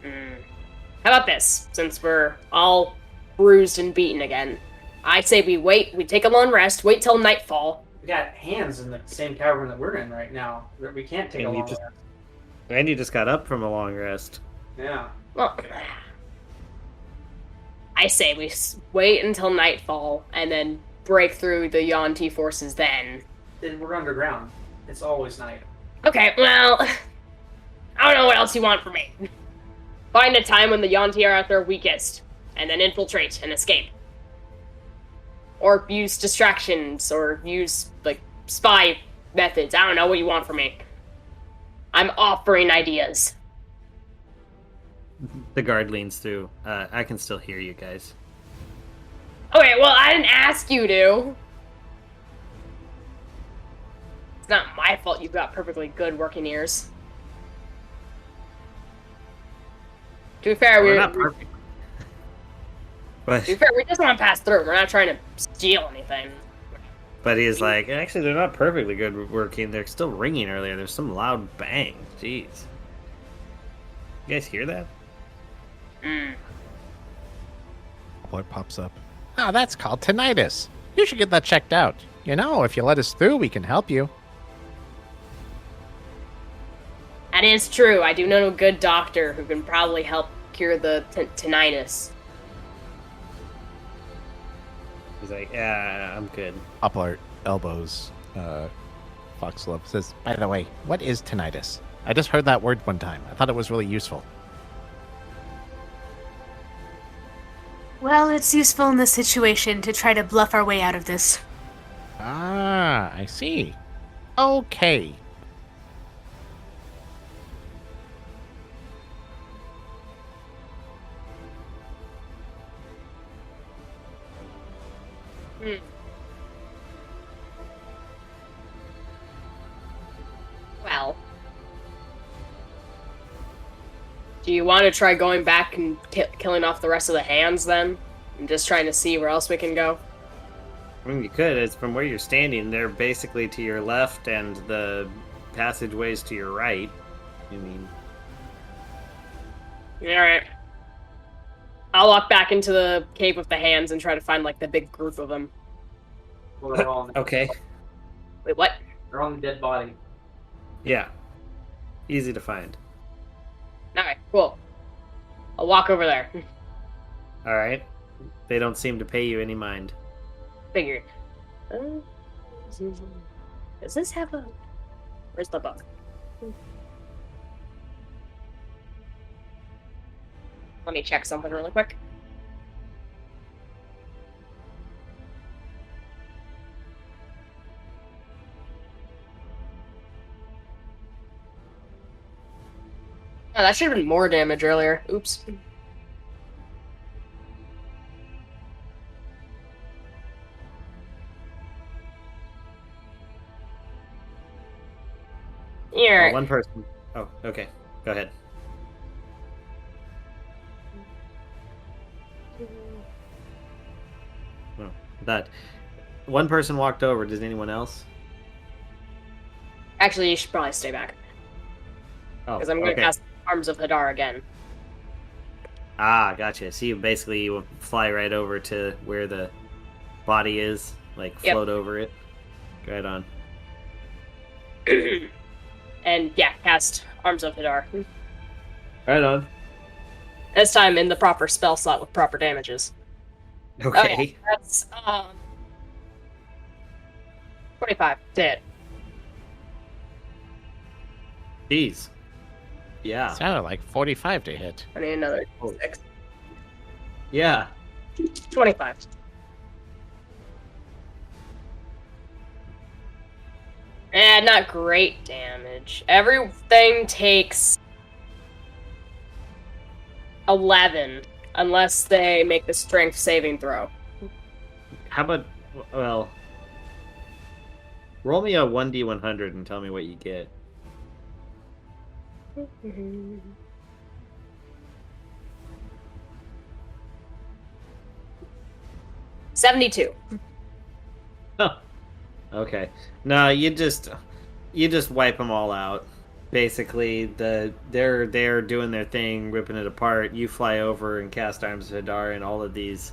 How about this? Since we're all bruised and beaten again, I say we take a long rest, wait till nightfall. We got hands in the same cavern that we're in right now. We can't take a long rest. And you just got up from a long rest. Yeah. Well, I say we wait until nightfall and then break through the Yuan-Ti forces then. Then we're underground. It's always night. Okay, well... I don't know what else you want from me. Find a time when the Yonti are at their weakest, and then infiltrate and escape. Or use distractions, or use, like, spy methods. I don't know what you want from me. I'm offering ideas. The guard leans through. I can still hear you guys. Okay, well, I didn't ask you to. It's not my fault you've got perfectly good working ears. To be fair, We're not perfect. to be fair, we just want to pass through. We're not trying to steal anything. But he's like, actually, they're not perfectly good working. They're still ringing earlier. There's some loud bang. Jeez. You guys hear that? What pops up? Oh, that's called tinnitus. You should get that checked out. You know, if you let us through, we can help you. That is true. I do know a good doctor who can probably help cure the tinnitus. He's like, yeah, I'm good. Up our elbows, Foxglove says, by the way, what is tinnitus? I just heard that word one time. I thought it was really useful. Well, it's useful in this situation to try to bluff our way out of this. Ah, I see. Okay. Well, do you want to try going back and killing off the rest of the hands then? And just trying to see where else we can go? I mean, you could. It's from where you're standing. They're basically to your left, and the passageways to your right. I mean, Alright. I'll walk back into the cave with the hands and try to find, like, the big group of them. Well, they're all on the, okay. Wait, what? they're on the dead body. Yeah. Easy to find. Alright, cool. I'll walk over there. All right. They don't seem to pay you any mind. Figured. Does this have a... Where's the book? Let me check something really quick. Oh, that should have been more damage earlier. Oops. Here. One person. Oh, okay. Go ahead. Oh, that one person walked over. Does anyone else? Actually, you should probably stay back. Oh, Because I'm going to okay. cast Arms of Hadar again. Ah, gotcha. So you fly right over to where the body is, like Yep. float over it. Right on. And yeah, cast Arms of Hadar. Right on. This time in the proper spell slot with proper damages. Okay. That's 25. Dead. Jeez. Yeah. Sounded like 45 to hit. I need another Oh. 6. Yeah. 25. Not great damage. Everything takes 11, unless they make the strength saving throw. How about, well, roll me a 1d100 and tell me what you get. 72. Oh. Okay. No, you just wipe them all out. Basically, they're doing their thing, ripping it apart. You fly over and cast Arms of Hadar, and all of these,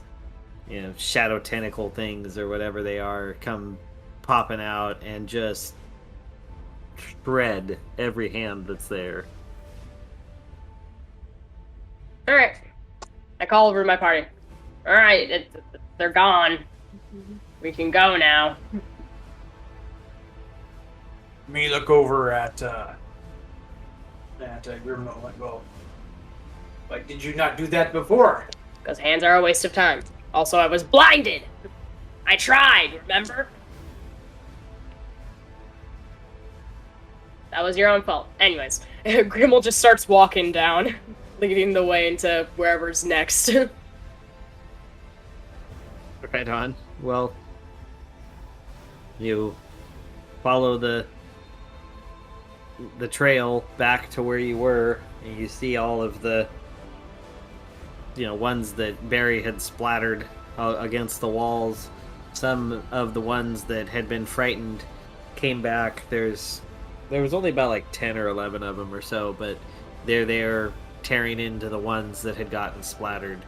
shadow tentacle things or whatever they are come popping out and just shred every hand that's there. Alright. I call over my party. Alright, they're gone. We can go now. Me look over at That Grimlow went, well, like, did you not do that before? Because hands are a waste of time. Also, I was blinded! I tried, remember? That was your own fault. Anyways, Grimmel just starts walking down, leading the way into wherever's next. Right on. Well, you follow the trail back to where you were, and you see all of the ones that Barry had splattered against the walls. Some of the ones that had been frightened came back. There was only about like 10 or 11 of them or so, but they're there tearing into the ones that had gotten splattered,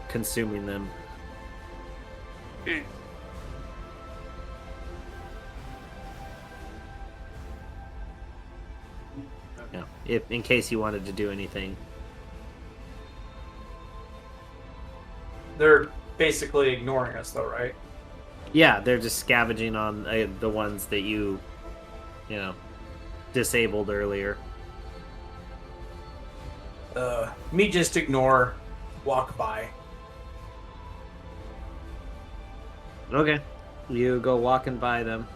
consuming them. Yeah, if in case you wanted to do anything. They're basically ignoring us, though, right? Yeah, they're just scavenging on the ones that you disabled earlier. Me just ignore, walk by. Okay. You go walking by them.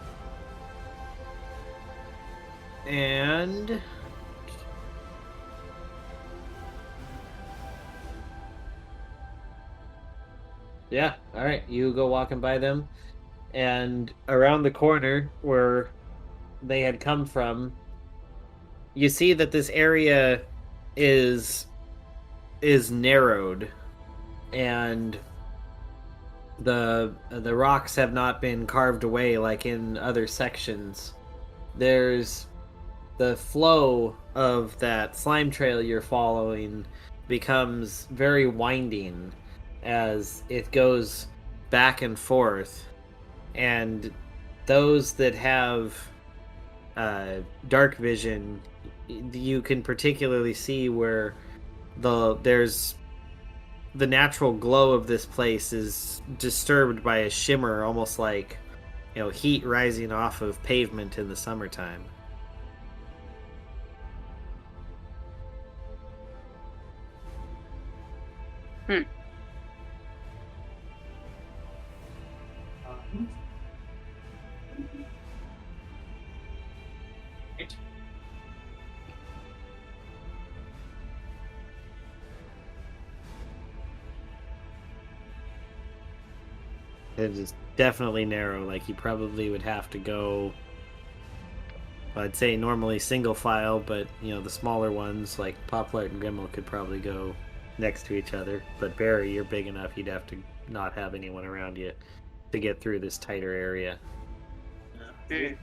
And yeah, all right. You go walking by them, and around the corner where they had come from, you see that this area is narrowed, and the rocks have not been carved away like in other sections. There's the flow of that slime trail you're following becomes very winding as it goes back and forth, and those that have dark vision, you can particularly see where there's the natural glow of this place is disturbed by a shimmer, almost like heat rising off of pavement in the summertime. It is definitely narrow. Like, you probably would have to go, I'd say normally single file, but the smaller ones like Poplar and Grimmel could probably go next to each other. But Barry, you're big enough, you'd have to not have anyone around you to get through this tighter area.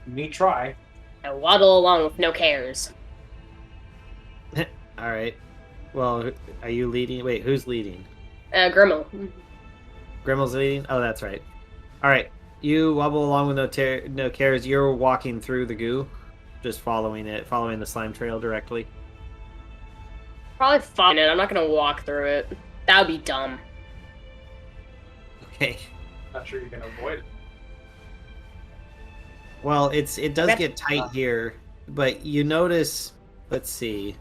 Me try. I waddle along with no cares. All right. Well, are you leading? Wait, who's leading? Grimmel. Grimmel's leading? Oh, that's right. All right. You wobble along with no cares. You're walking through the goo, just following the slime trail directly. Probably find it. I'm not gonna walk through it. That would be dumb. Okay. Not sure you can avoid it. Well, it does get tight here, but you notice. Let's see.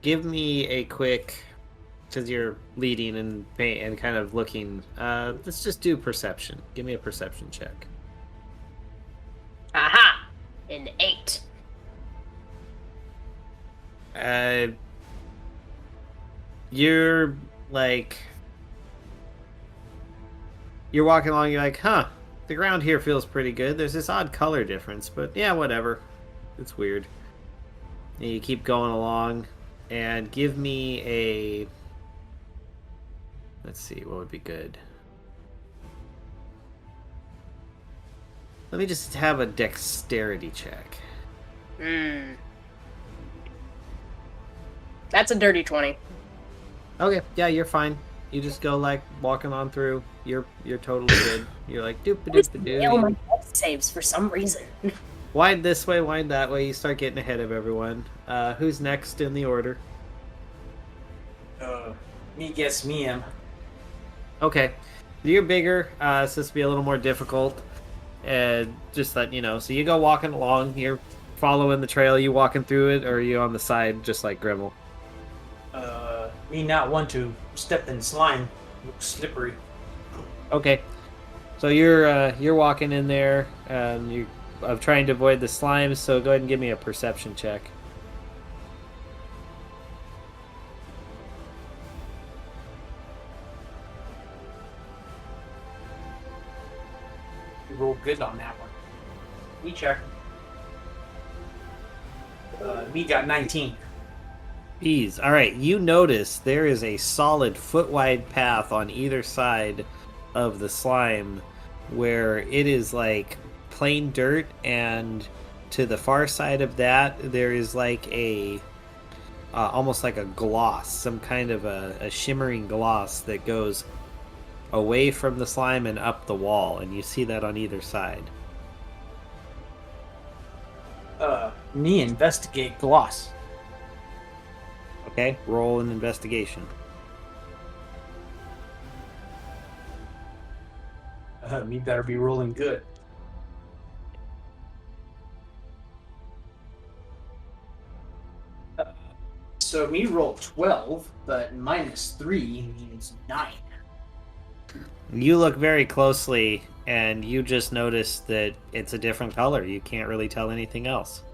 Give me a quick, because you're leading and kind of looking. Let's just do perception. Give me a perception check. Aha! An 8. You're walking along. You're like, huh? The ground here feels pretty good. There's this odd color difference, but yeah, whatever. It's weird. And you keep going along, and give me a. Let's see, what would be good? Let me just have a dexterity check. That's a dirty 20. Okay, yeah, you're fine. You just go walking on through. You're totally good. You're like doop-a-doop-a-doo. Oh, my God saves for some reason. Wind this way, wind that way. You start getting ahead of everyone. Who's next in the order? Me guess me am. Okay, you're bigger, so this will be a little more difficult. Just let you know. So you go walking along. You're following the trail? You walking through it, or are you on the side just like Grimmel? Me not want to step in slime. Looks slippery. Okay, so you're walking in there, you of trying to avoid the slimes. So go ahead and give me a perception check. You rolled good on that one. Me check. Me got 19. Bees. All right, you notice there is a solid foot-wide path on either side of the slime where it is like plain dirt, and to the far side of that there is like a almost like a gloss, some kind of a shimmering gloss that goes away from the slime and up the wall, and you see that on either side. Me investigate gloss. Okay, roll an investigation. Me better be rolling good. So me roll 12, but -3 means 9. You look very closely, and you just notice that it's a different color. You can't really tell anything else.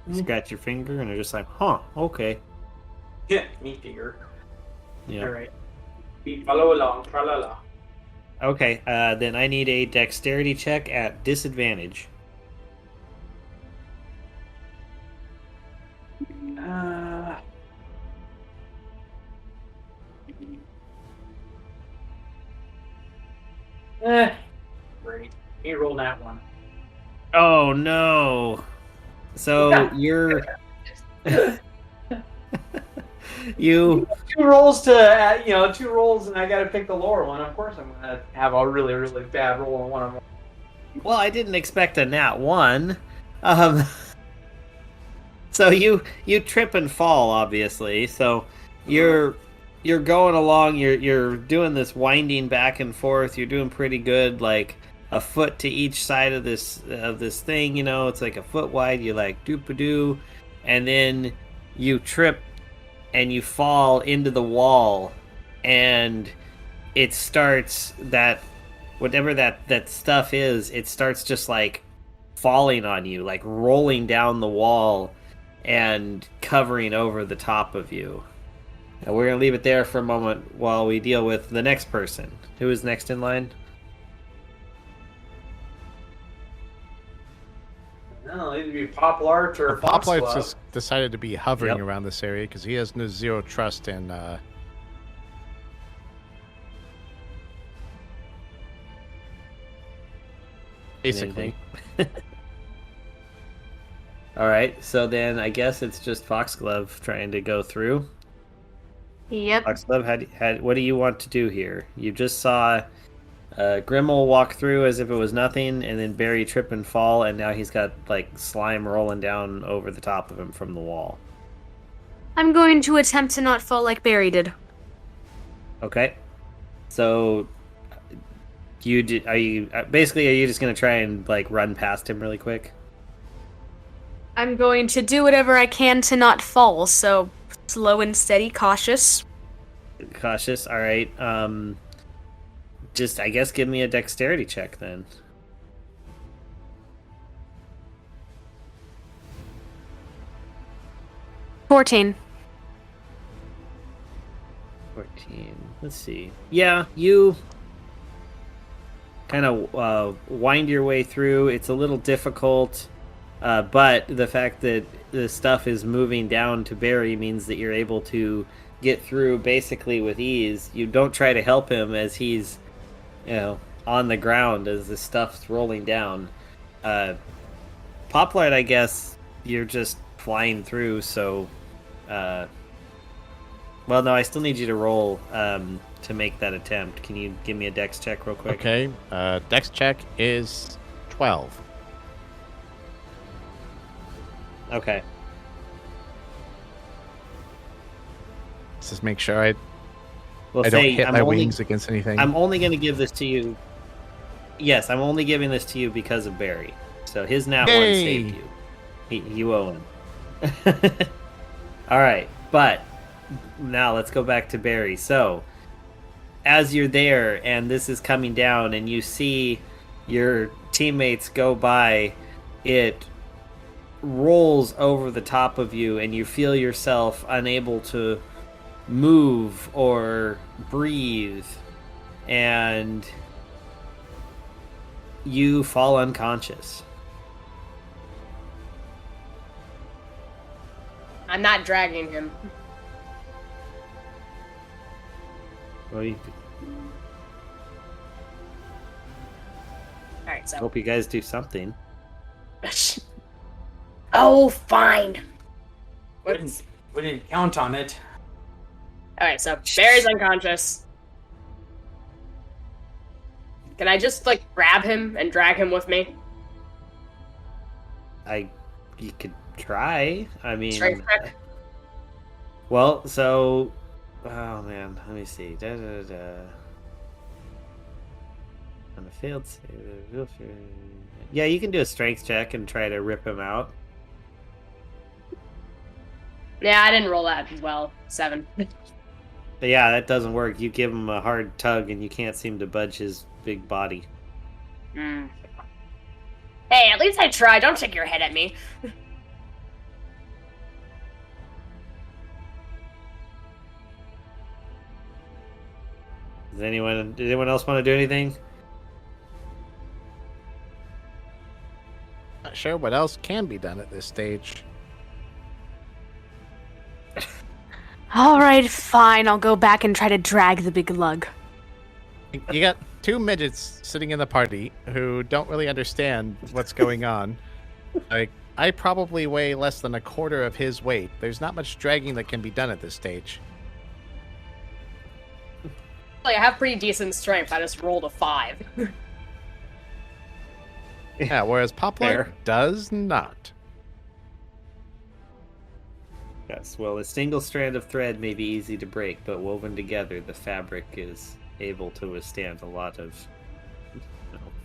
You scratch your finger, and you're just like, huh, okay. Yeah, me figure. Yeah. Alright. We follow along, tra-la-la. Okay, then I need a dexterity check at disadvantage. Great. Me roll that one. Oh, no. So you're... you... Two rolls to, 2 rolls, and I gotta pick the lower one. Of course I'm gonna have a really, really bad roll on one of them. Well, I didn't expect a nat 1. So you trip and fall, obviously. So you're going along. You're doing this winding back and forth. You're doing pretty good, like a foot to each side of this thing. It's like a foot wide. You like doop-a-doo, and then you trip and you fall into the wall, and it starts that whatever that stuff is. It starts just like falling on you, like rolling down the wall and covering over the top of you. Now we're going to leave it there for a moment while we deal with the next person. Who is next in line? No, either be Poplart or Poplar's Foxglove. just decided to be hovering Yep. around this area because he has no zero trust in. Basically, All right, so then I guess it's just Foxglove trying to go through. Yep. Foxglove, what do you want to do here? You just saw Grimmel walk through as if it was nothing, and then Barry trip and fall, and now he's got like slime rolling down over the top of him from the wall. I'm going to attempt to not fall like Barry did. Okay, so are you just gonna try and like run past him really quick? I'm going to do whatever I can to not fall, so slow and steady, cautious. Cautious. All right. Just I guess give me a dexterity check then. 14. 14. Let's see. Yeah, you kind of wind your way through. It's a little difficult, but the fact that the stuff is moving down to Barry means that you're able to get through basically with ease. You don't try to help him as he's, on the ground as the stuff's rolling down. Poplart, I guess you're just flying through, so... well, no, I still need you to roll to make that attempt. Can you give me a dex check real quick? Okay. Dex check is 12. Okay. Let's just make sure I Well, don't hit my wings against anything. I'm only going to give this to you. Yes, I'm only giving this to you because of Barry. So his nat one Yay! saved you. You owe him. All right, but now let's go back to Barry. So, as you're there and this is coming down and you see your teammates go by, it rolls over the top of you and you feel yourself unable to move or breathe, and you fall unconscious. I'm not dragging him. Well, Alright, so. hope you guys do something. Oh, fine. We didn't count on it. Alright, so Barry's unconscious. Can I just, like, grab him and drag him with me? You could try. I mean, Strength check? well, so, oh man, let me see. On a failed save, yeah, you can do a strength check and try to rip him out. Yeah, I didn't roll that as well. 7. But yeah, that doesn't work. You give him a hard tug and you can't seem to budge his big body. Mm. Hey, at least I tried. Don't shake your head at me. Did anyone else want to do anything? Not sure what else can be done at this stage. Alright, fine. I'll go back and try to drag the big lug. You got 2 midgets sitting in the party who don't really understand what's going on. Like, I probably weigh less than a quarter of his weight. There's not much dragging that can be done at this stage. Like, I have pretty decent strength. I just rolled a 5. Yeah, whereas Poplar Fair. does not. Yes, well, a single strand of thread may be easy to break, but woven together, the fabric is able to withstand a lot of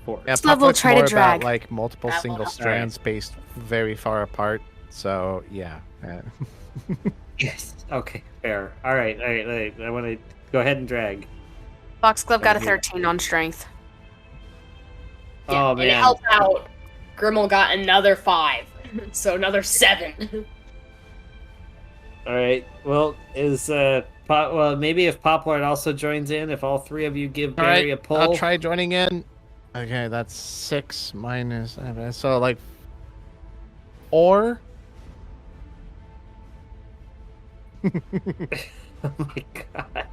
force. Yeah, This level Poplar's try to more drag. about, like, multiple That will single help. strands spaced very far apart. So, yeah. Yes. Okay, fair. All right. I want to go ahead and drag. Foxglove got a Okay. 13 on strength. Yeah, Oh, and it man. helped out. Grimmel got another 5. So another 7. All right. Well, well, maybe if Poplard also joins in, if all 3 of you give All Barry right, a pull. I'll try joining in. Okay, that's 6 minus... So, like... Or... Oh my god.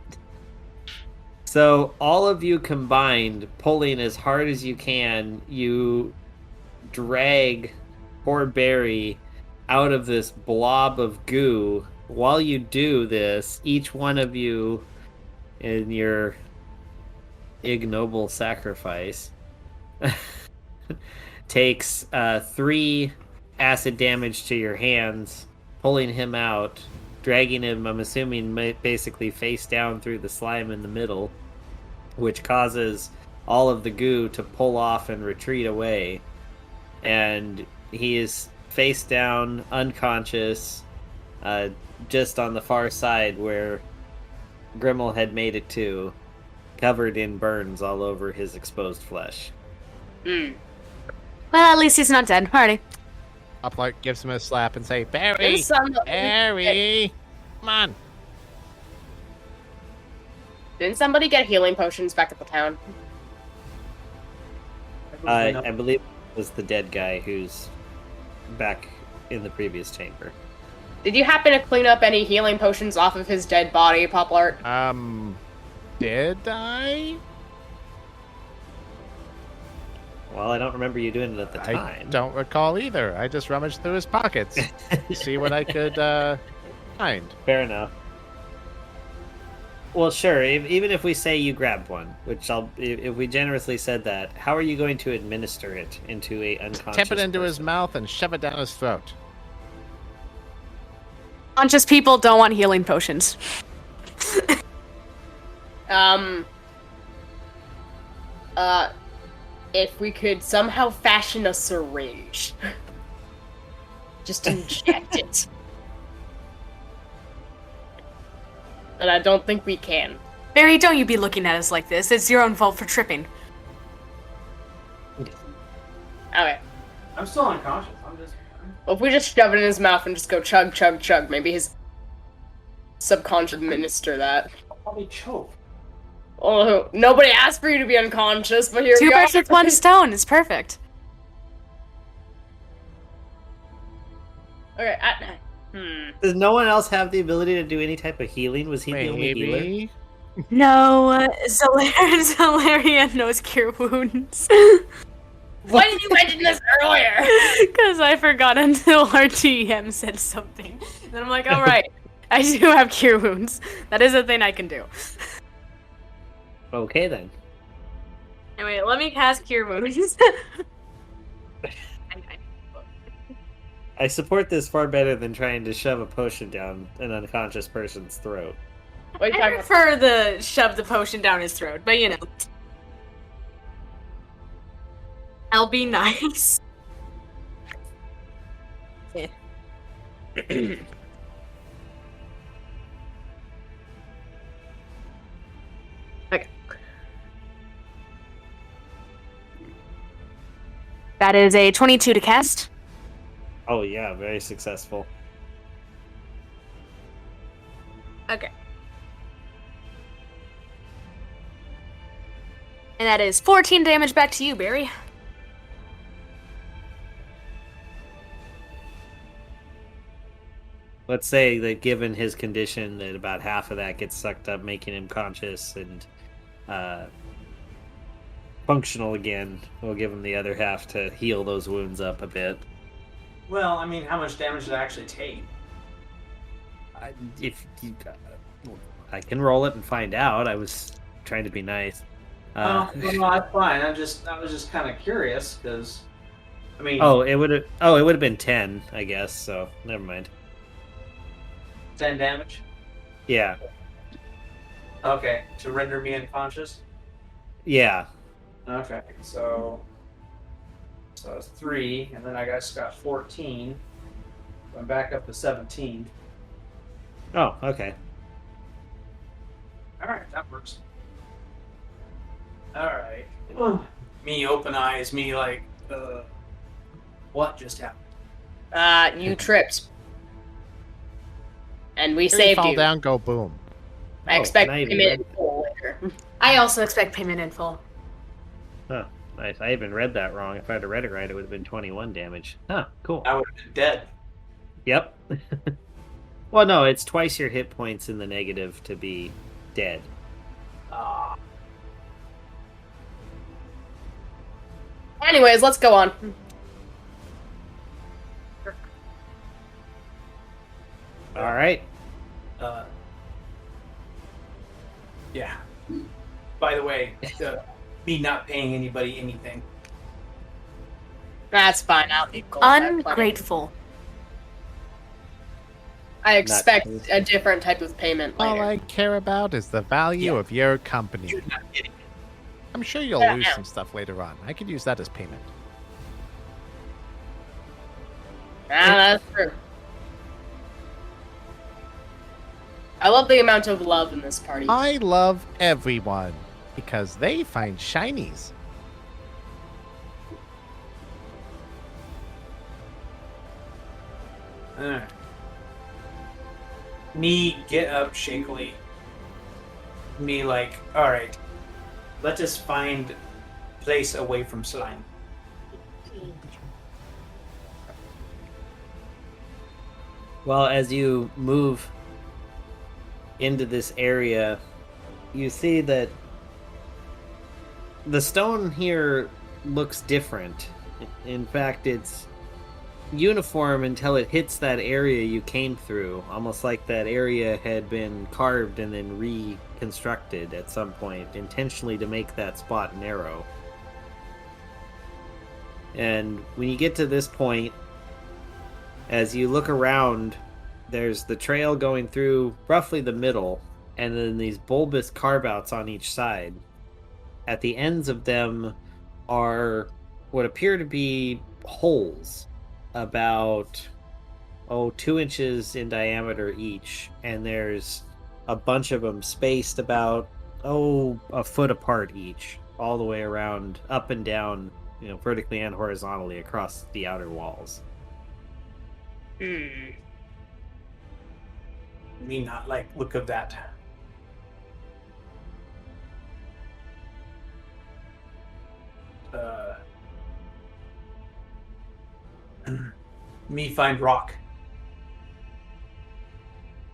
So all of you combined, pulling as hard as you can, you drag poor Barry out of this blob of goo. While you do this, each one of you in your ignoble sacrifice takes 3 acid damage to your hands, pulling him out, dragging him, I'm assuming, basically face down through the slime in the middle, which causes all of the goo to pull off and retreat away. And he is face down, unconscious, just on the far side where Grimmel had made it to, covered in burns all over his exposed flesh. Mm. Well, at least he's not dead. Alrighty. Poplar gives him a slap and say, Barry! There's some- Barry! Come on! Didn't somebody get healing potions back at the town? I believe it was the dead guy who's back in the previous chamber. Did you happen to clean up any healing potions off of his dead body, Poplart? Did I? Well, I don't remember you doing it at the I time. don't recall either. I just rummaged through his pockets, see what I could find. Fair enough. Well, sure. Even if we say you grabbed one, which if we generously said that, how are you going to administer it into a unconscious Tip it into his person? mouth and shove it down his throat. Conscious people don't want healing potions. If we could somehow fashion a syringe. Just inject it. And I don't think we can. Barry, don't you be looking at us like this. It's your own fault for tripping. Okay. I'm still unconscious. I'm just. Well, if we just shove it in his mouth and just go chug, chug, chug, maybe his subconscious minister that. I'll probably choke. Oh, nobody asked for you to be unconscious, but here we Two are. birds with one stone. It's perfect. Okay, Does no one else have the ability to do any type of healing? Was he the only healer? Maybe. No, Zalaria knows cure wounds. Why did you mention this earlier? Because I forgot until our TM said something. Then I'm like, alright, I do have cure wounds. That is a thing I can do. Okay then. Anyway, let me cast cure wounds. I support this far better than trying to shove a potion down an unconscious person's throat. What are you I talking about? prefer the shove the potion down his throat, but you know. I'll be nice. Yeah. Okay. That is a 22 to cast. Oh yeah, very successful. Okay. And that is 14 damage back to you, Barry. Let's say that given his condition, that about half of that gets sucked up, making him conscious and functional again. We'll give him the other half to heal those wounds up a bit. Well, I mean, how much damage did I actually take? I can roll it and find out. I was trying to be nice. No, that's fine. I was just kind of curious because, I mean, it would have been 10, I guess. So never mind. 10 damage. Yeah, Okay, to render me unconscious. yeah. Okay, so it's 3, and then I just got 14. So I'm back up to 17. Oh, okay. All right, that works. All right. Me open eyes. Me like, what just happened? You tripped. And we Here you saved fall you. down, go boom. I expect now you payment read in full later. I also expect payment in full. Huh. Nice. I even read that wrong. If I'd have read it right, it would have been 21 damage. Huh. Cool. I would have been dead. Yep. Well, no, it's twice your hit points in the negative to be dead. Anyways, let's go on. All right. Yeah. By the way, me not paying anybody anything. That's fine. I'll leave gold. Ungrateful. I expect Not- a different type of payment All later. I care about is the value Yeah. of your company. You're not getting it. I'm sure you'll Yeah. lose some stuff later on. I could use that as payment. That's true. I love the amount of love in this party. I love everyone because they find shinies. Alright. Me get up shakily. Me like, alright, let us find place away from slime. Well, as you move into this area, you see that the stone here looks different. In fact, it's uniform until it hits that area you came through, almost like that area had been carved and then reconstructed at some point, intentionally to make that spot narrow. And when you get to this point, as you look around, there's the trail going through roughly the middle, and then these bulbous carve-outs on each side. At the ends of them are what appear to be holes about 2 inches in diameter each, and there's a bunch of them spaced about a foot apart each, all the way around, up and down, vertically and horizontally across the outer walls. Hmm. Me not like look of that. Me find rock.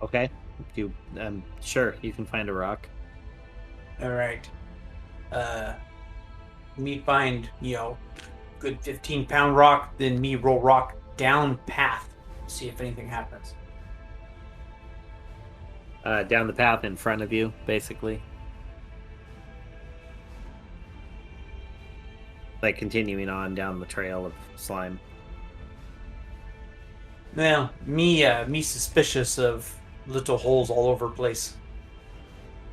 Okay, I'm sure you can find a rock. All right. Me find good 15-pound rock. Then me roll rock down path. See if anything happens. Down the path in front of you, basically. Like continuing on down the trail of slime. Well, me suspicious of little holes all over place.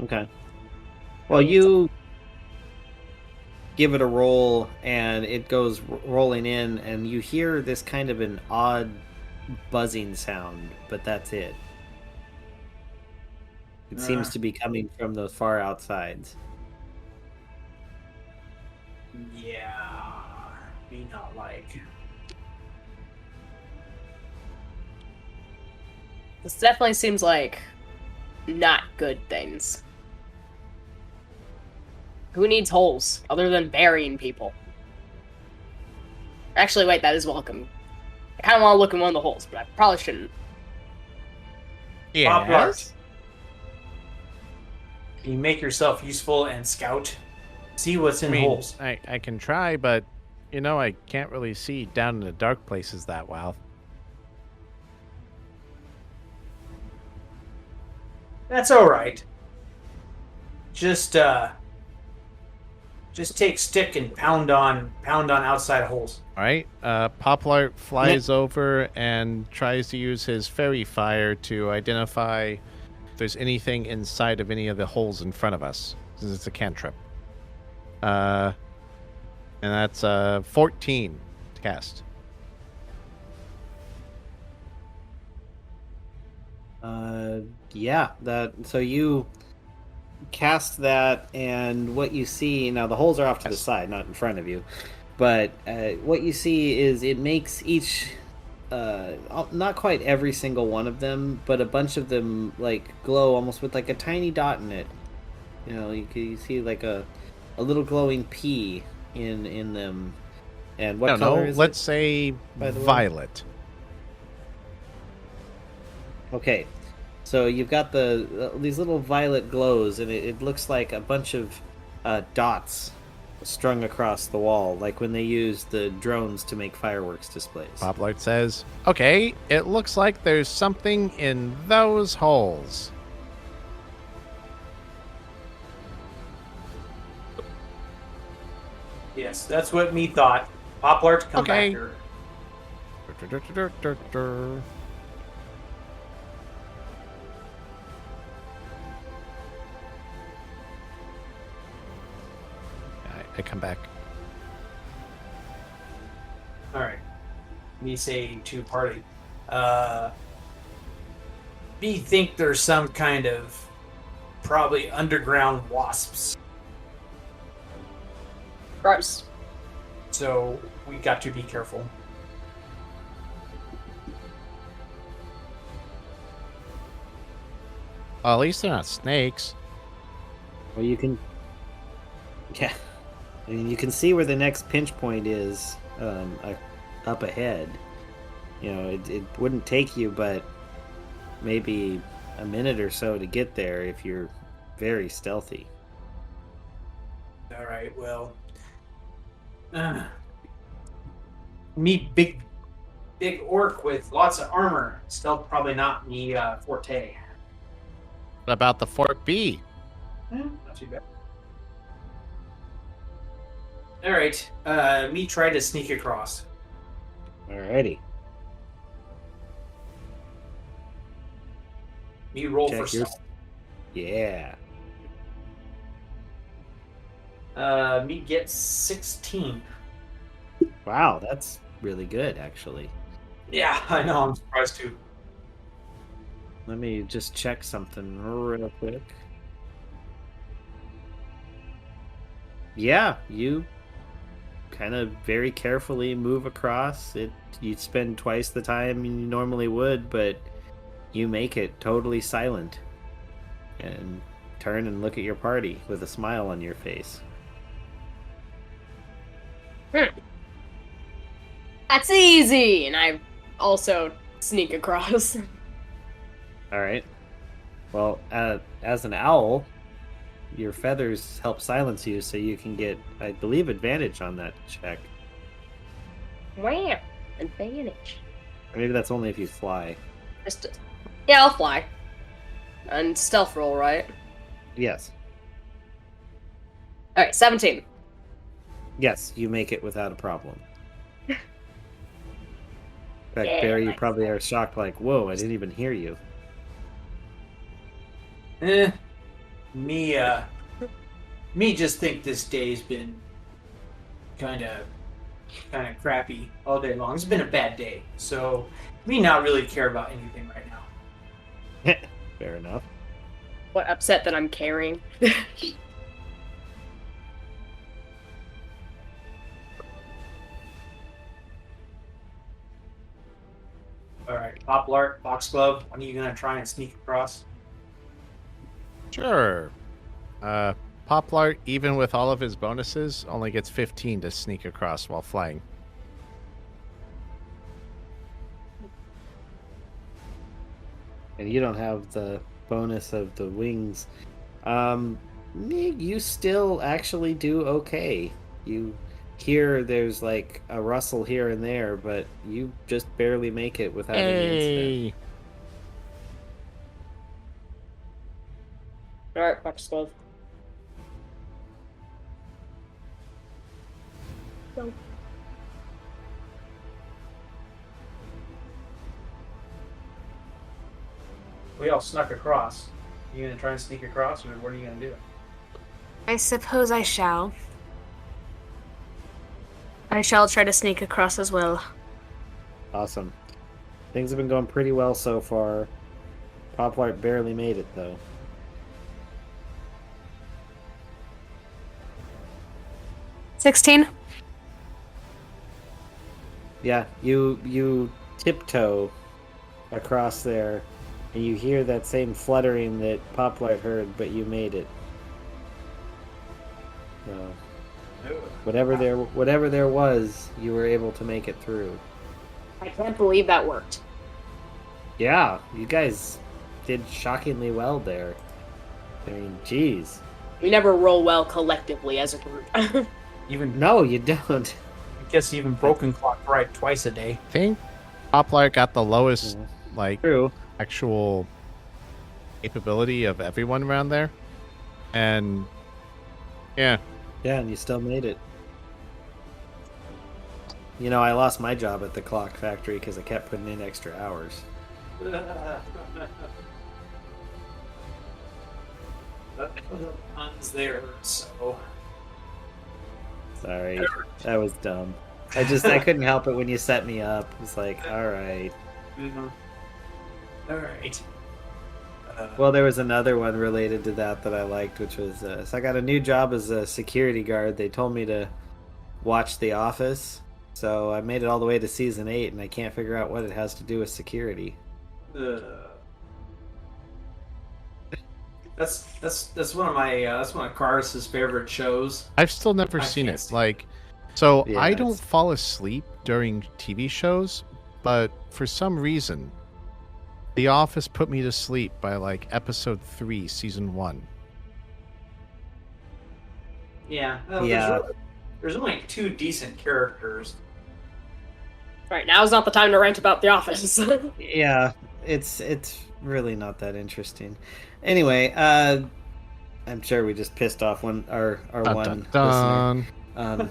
Okay. Well, you give it a roll, and it goes rolling in, and you hear this kind of an odd buzzing sound, but that's it. It seems to be coming from the far outsides. Yeah, me not like. This definitely seems like not good things. Who needs holes other than burying people? Actually, wait, that is welcome. I kind of want to look in one of the holes, but I probably shouldn't. Yes. Can you make yourself useful and scout? See what's in holes. I can try, but I can't really see down in the dark places that well. That's all right. Just take stick and pound on outside holes. All right. Poplar flies over and tries to use his fairy fire to identify if there's anything inside of any of the holes in front of us, since it's a cantrip. And that's 14 to cast. Yeah, so you cast that, and what you see now, the holes are off to the side, not in front of you, but what you see is it makes each not quite every single one of them, but a bunch of them like glow almost with like a tiny dot in it. You see like a little glowing P in them. And what color is let's it, say by the way? violet. Okay, so you've got these little violet glows, and it looks like a bunch of dots strung across the wall, like when they use the drones to make fireworks displays. Poplar says, "Okay, it looks like there's something in those holes." Yes, that's what me thought. Poplar to come Okay. back here. I come back. All right. Me saying to party. Me think there's some kind of probably underground wasps. Gross. So we got to be careful. Well, at least they're not snakes. Well, you can, yeah, I mean, you can see where the next pinch point is up ahead. It wouldn't take you but maybe a minute or so to get there if you're very stealthy. All right. Well, me big orc with lots of armor. Stealth probably not me forte. What about the Fort B? Not too bad. All right. Me try to sneak across. Alrighty. Me roll Check for your- stealth. Yeah. Me get 16. Wow, that's really good, actually. Yeah, I know. I'm surprised too. Let me just check something real quick. Yeah, you kind of very carefully move across. You spend twice the time you normally would, but you make it totally silent. And turn and look at your party with a smile on your face. That's easy! And I also sneak across. All right. Well, as an owl, your feathers help silence you, so you can get, I believe, advantage on that check. Wow. Advantage. Or maybe that's only if you fly. Yeah, I'll fly. And stealth roll, right? Yes. Alright, 17. Yes, you make it without a problem. In fact, Yeah, Barry, you nice. probably are shocked, like, whoa, I didn't even hear you. Me just think this day's been kind of crappy all day long. It's been a bad day, so me not really care about anything right now. Fair enough. What upset that I'm carrying? All right, Poplar, Foxglove, when are you gonna try and sneak across? Sure. Poplar, even with all of his bonuses, only gets 15 to sneak across while flying. And you don't have the bonus of the wings. You still actually do okay. You hear there's like a rustle here and there, but you just barely make it without any incident. Hey! Alright, Foxglove. Go. We all snuck across. You gonna try and sneak across, or what are you gonna do? I suppose I shall. I shall try to sneak across as well. Awesome. Things have been going pretty well so far. Poplart barely made it though. $16. Yeah, you tiptoe across there, and you hear that same fluttering that Poplart heard, but you made it. So, whatever there was, you were able to make it through. I can't believe that worked. Yeah, you guys did shockingly well there. I mean, geez. We never roll well collectively as a group. Even No, you don't. I guess even Broken Clock right twice a day. I think Poplar got the lowest, like, True. actual capability of everyone around there. And, yeah. Yeah, and you still made it. You know, I lost my job at the clock factory because I kept putting in extra hours. Puns there, so Sorry, that was dumb. I couldn't help it when you set me up. It's like, all right. all right. Well, there was another one related to that I liked, which was so I got a new job as a security guard. They told me to watch The Office, so I made it all the way to season 8, and I can't figure out what it has to do with security. That's one of Karis's favorite shows. I've still never I seen can't it. see- Like, so Yeah, I don't it's- fall asleep during TV shows, but for some reason, The Office put me to sleep by like episode 3, season 1. Yeah. Yeah. There's only 2 decent characters. Right, now's not the time to rant about The Office. Yeah, it's really not that interesting. Anyway, I'm sure we just pissed off our Dun, one dun, listener. dun.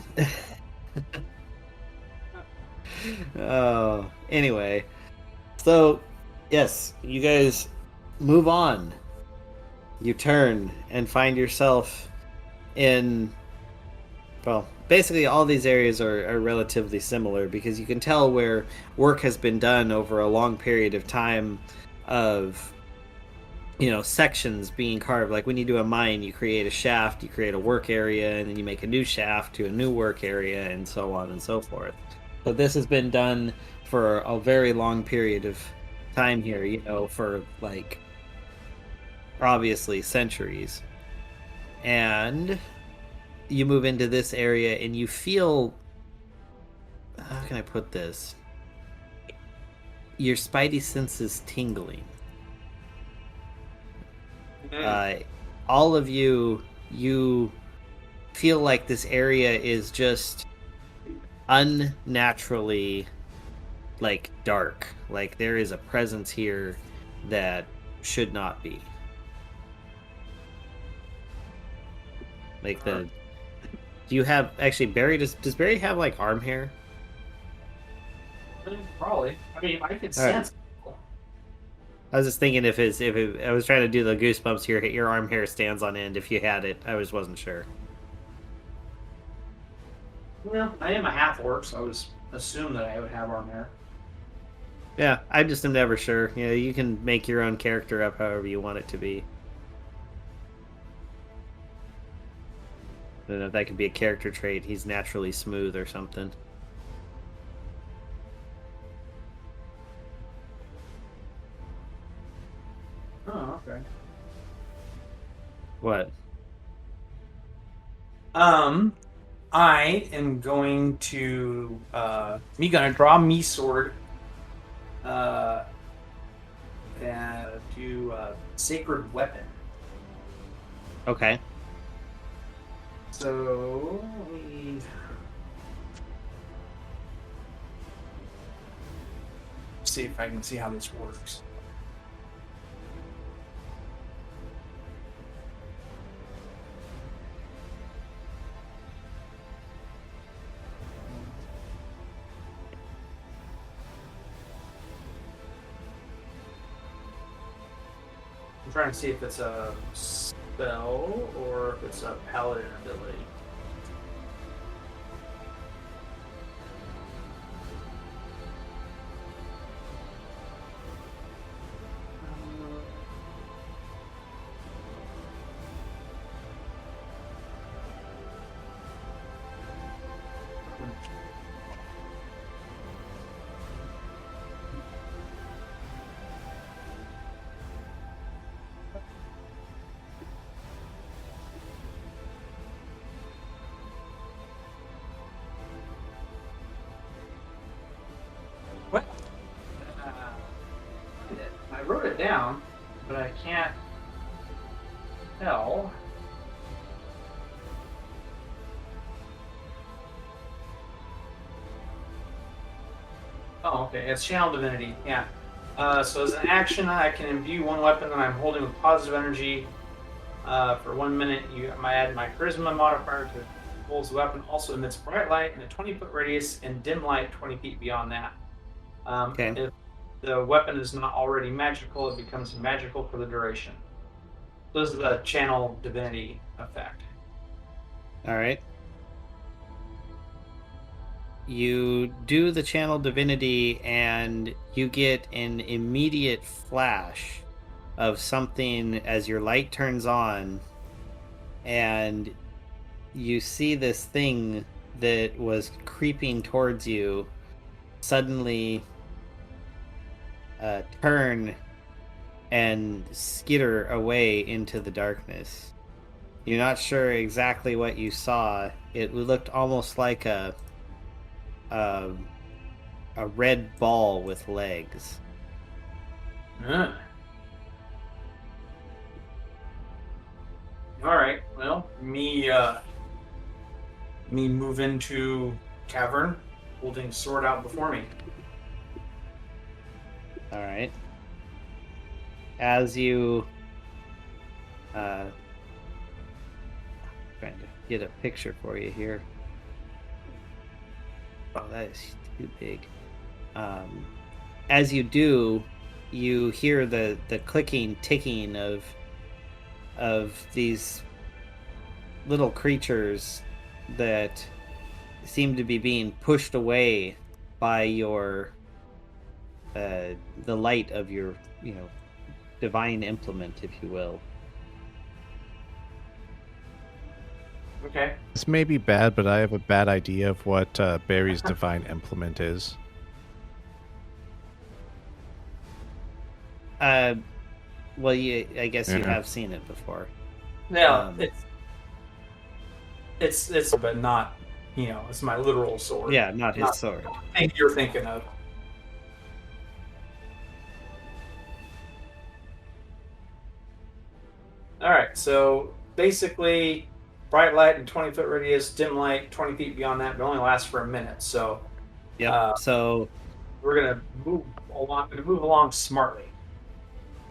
Oh, anyway. So, yes, you guys move on. You turn and find yourself in, well, basically all these areas are relatively similar because you can tell where work has been done over a long period of time of sections being carved. Like when you do a mine, you create a shaft, you create a work area, and then you make a new shaft to a new work area, and so on and so forth. So this has been done for a very long period of time here, for like obviously centuries. And you move into this area and you feel, how can I put this? Your spidey senses tingling. All of you feel like this area is just unnaturally like dark. Like there is a presence here that should not be. Like do you have actually Barry? Does Barry have like arm hair? Probably. I mean, I could All right. sense. I was just thinking if I was trying to do the goosebumps here, your arm hair stands on end. If you had it, I just wasn't sure. Well, I am a half orc, so I would assume that I would have arm hair. Yeah, I just am never sure. You can make your own character up however you want it to be. I don't know if that could be a character trait. He's naturally smooth or something. Oh, okay. What? I am going to draw me sword. And do sacred weapon. Okay. So let me see if I can see how this works. I'm trying to see if it's a spell or if it's a paladin ability. What? I wrote it down, but I can't tell. Oh, okay. It's Channel Divinity. Yeah. So as an action, I can imbue one weapon that I'm holding with positive energy. For 1 minute, I might add my charisma modifier to holds the weapon. Also emits bright light in a 20-foot radius and dim light 20 feet beyond that. Okay. If the weapon is not already magical, it becomes magical for the duration. This is the Channel Divinity effect. All right. You do the channel divinity and you get an immediate flash of something as your light turns on, and you see this thing that was creeping towards you suddenly turn and skitter away into the darkness. You're not sure exactly what you saw. It looked almost like a red ball with legs. All right. Well, me move into cavern, holding sword out before me. All right. As you trying to get a picture for you here. Oh, that is too big. As you do, you hear the clicking, ticking of these little creatures that seem to be being pushed away by your the light of your, divine implement, if you will. Okay. This may be bad, but I have a bad idea of what Barry's divine implement is. Well, I guess you Yeah. have seen it before. Yeah, Um, it's but not, it's my literal sword. Yeah, not his Not- sword. I think you're thinking of. All right, so basically, bright light and 20-foot radius, dim light 20 feet beyond that, but only lasts for a minute. So Yep. So, we're gonna move along. Move along smartly.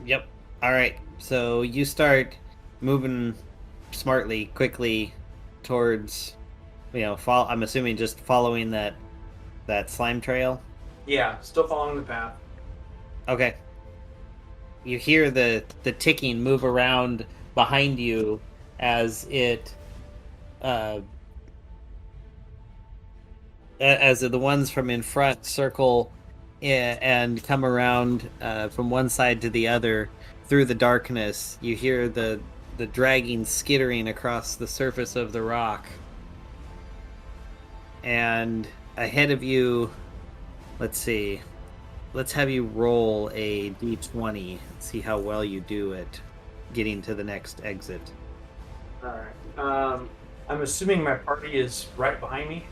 yep. All right. So you start moving smartly, quickly towards, I'm assuming just following that slime trail. Yeah, still following the path. Okay. You hear the ticking move around behind you as it as the ones from in front circle and come around from one side to the other through the darkness. You hear the dragging skittering across the surface of the rock. And ahead of you, let's see. Let's have you roll a d20 and see how well you do at getting to the next exit. All right. I'm assuming my party is right behind me.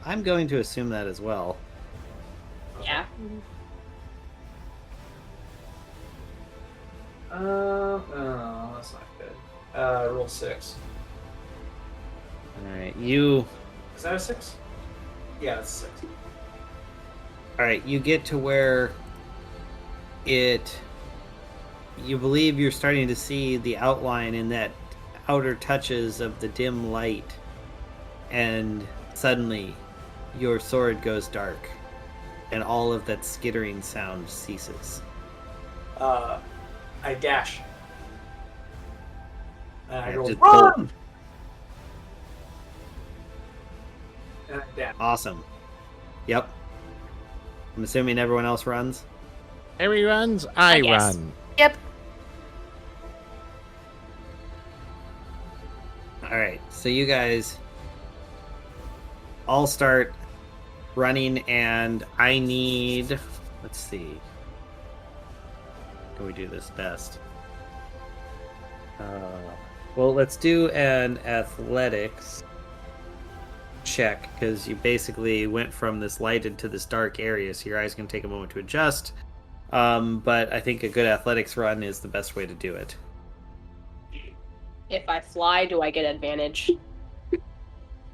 I'm going to assume that as well. Yeah. Oh, that's not good. Roll 6. All right, you. Is that a 6? Yeah, it's 6. All right, you get to where you believe you're starting to see the outline in that outer touches of the dim light, and suddenly your sword goes dark and all of that skittering sound ceases. I dash. And I Yeah, go, just run! And I dash. Awesome. Yep. I'm assuming everyone else runs. Harry runs, I guess. run. Yep. All right, so you guys all start running, and I need. Let's see. How can we do this best? Well, let's do an athletics check, because you basically went from this light into this dark area, so your eyes can take a moment to adjust. But I think a good athletics run is the best way to do it. If I fly, do I get advantage?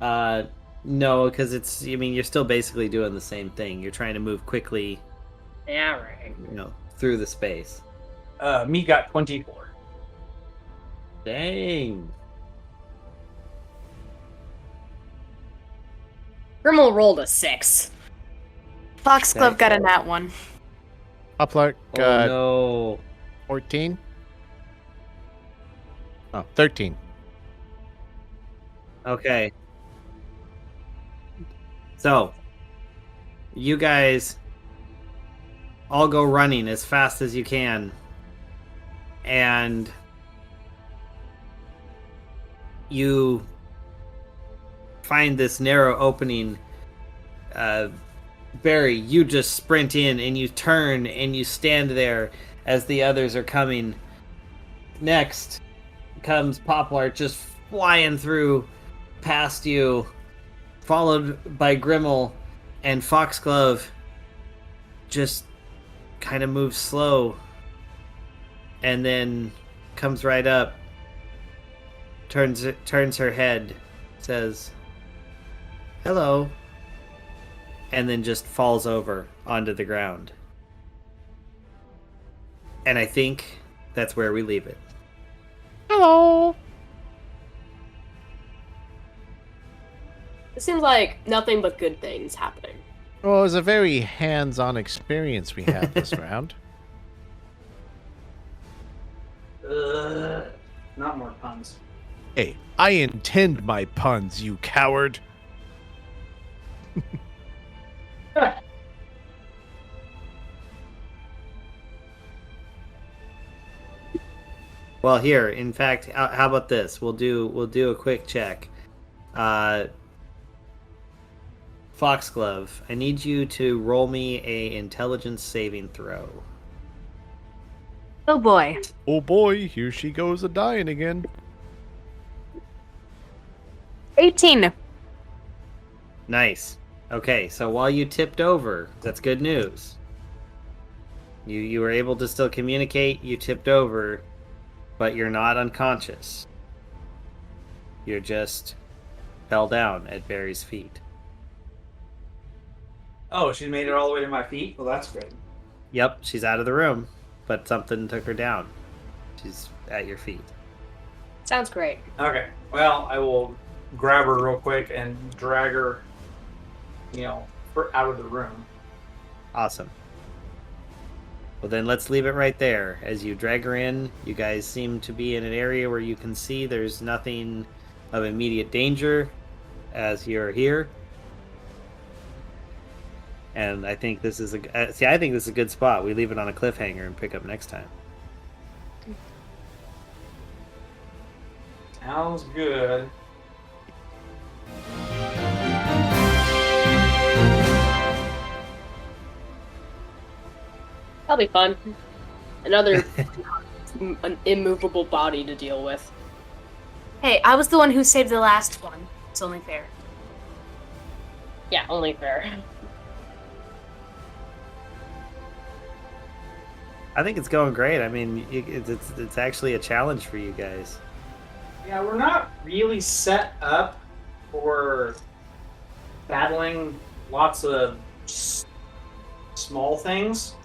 No, because you're still basically doing the same thing. You're trying to move quickly, Yeah, right. through the space. Me got 24. Dang. Grimmel rolled a 6. Foxglove got a nat one. Uplark Oh got no. 14. Oh, 13. Okay. So, you guys all go running as fast as you can. And you find this narrow opening. Barry, you just sprint in and you turn and you stand there as the others are coming. Next comes Poplar just flying through past you, followed by Grimmel, and Foxglove just kind of moves slow and then comes right up, turns her head, says, "Hello," and then just falls over onto the ground. And I think that's where we leave it. Hello. It seems like nothing but good things happening. Well, it was a very hands-on experience we had this round. Not more puns. Hey, I intend my puns, you coward. Well, here, in fact, how about this? We'll do a quick check. Uh, Foxglove, I need you to roll me a intelligence saving throw. Oh boy. Oh boy, here she goes a dying again. 18. Nice. Okay, so while you tipped over, that's good news. You were able to still communicate. You tipped over, but you're not unconscious. You're just fell down at Barry's feet. Oh, she made it all the way to my feet? Well, that's great. Yep, she's out of the room, but something took her down. She's at your feet. Sounds great. Okay. Well, I will grab her real quick and drag her, out of the room. Awesome. Well, then let's leave it right there. As you drag her in, you guys seem to be in an area where you can see there's nothing of immediate danger as you're here. And I think this is I think this is a good spot. We leave it on a cliffhanger and pick up next time. Sounds good. That'll be fun. Another an immovable body to deal with. Hey, I was the one who saved the last one. It's only fair. Yeah, only fair. I think it's going great. I mean, it's actually a challenge for you guys. Yeah, we're not really set up for battling lots of small things.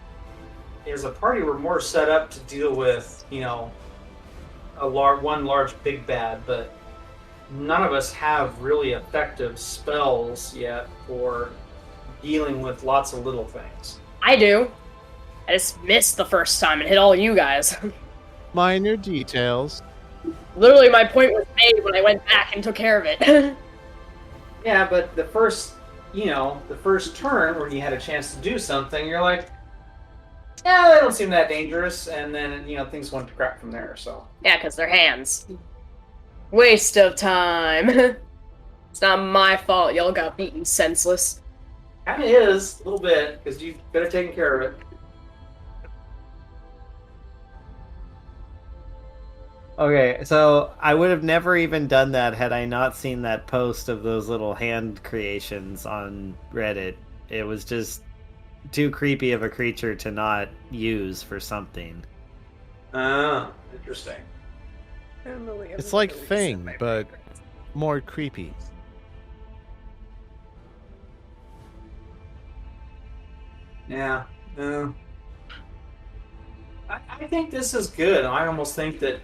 As a party, we're more set up to deal with, one large big bad, but none of us have really effective spells yet for dealing with lots of little things. I do. I just missed the first time and hit all you guys. Minor details. Literally, my point was made when I went back and took care of it. Yeah, but the first turn when you had a chance to do something, you're like, yeah, they don't seem that dangerous, and then, things went to crap from there, so. Yeah, because they're hands. Waste of time. It's not my fault y'all got beaten senseless. Kinda is, a little bit, because you've got to take care of it. Okay, so I would have never even done that had I not seen that post of those little hand creations on Reddit. It was just too creepy of a creature to not use for something. Ah, interesting. It's like Thing, but more creepy. Yeah. I think this is good. I almost think that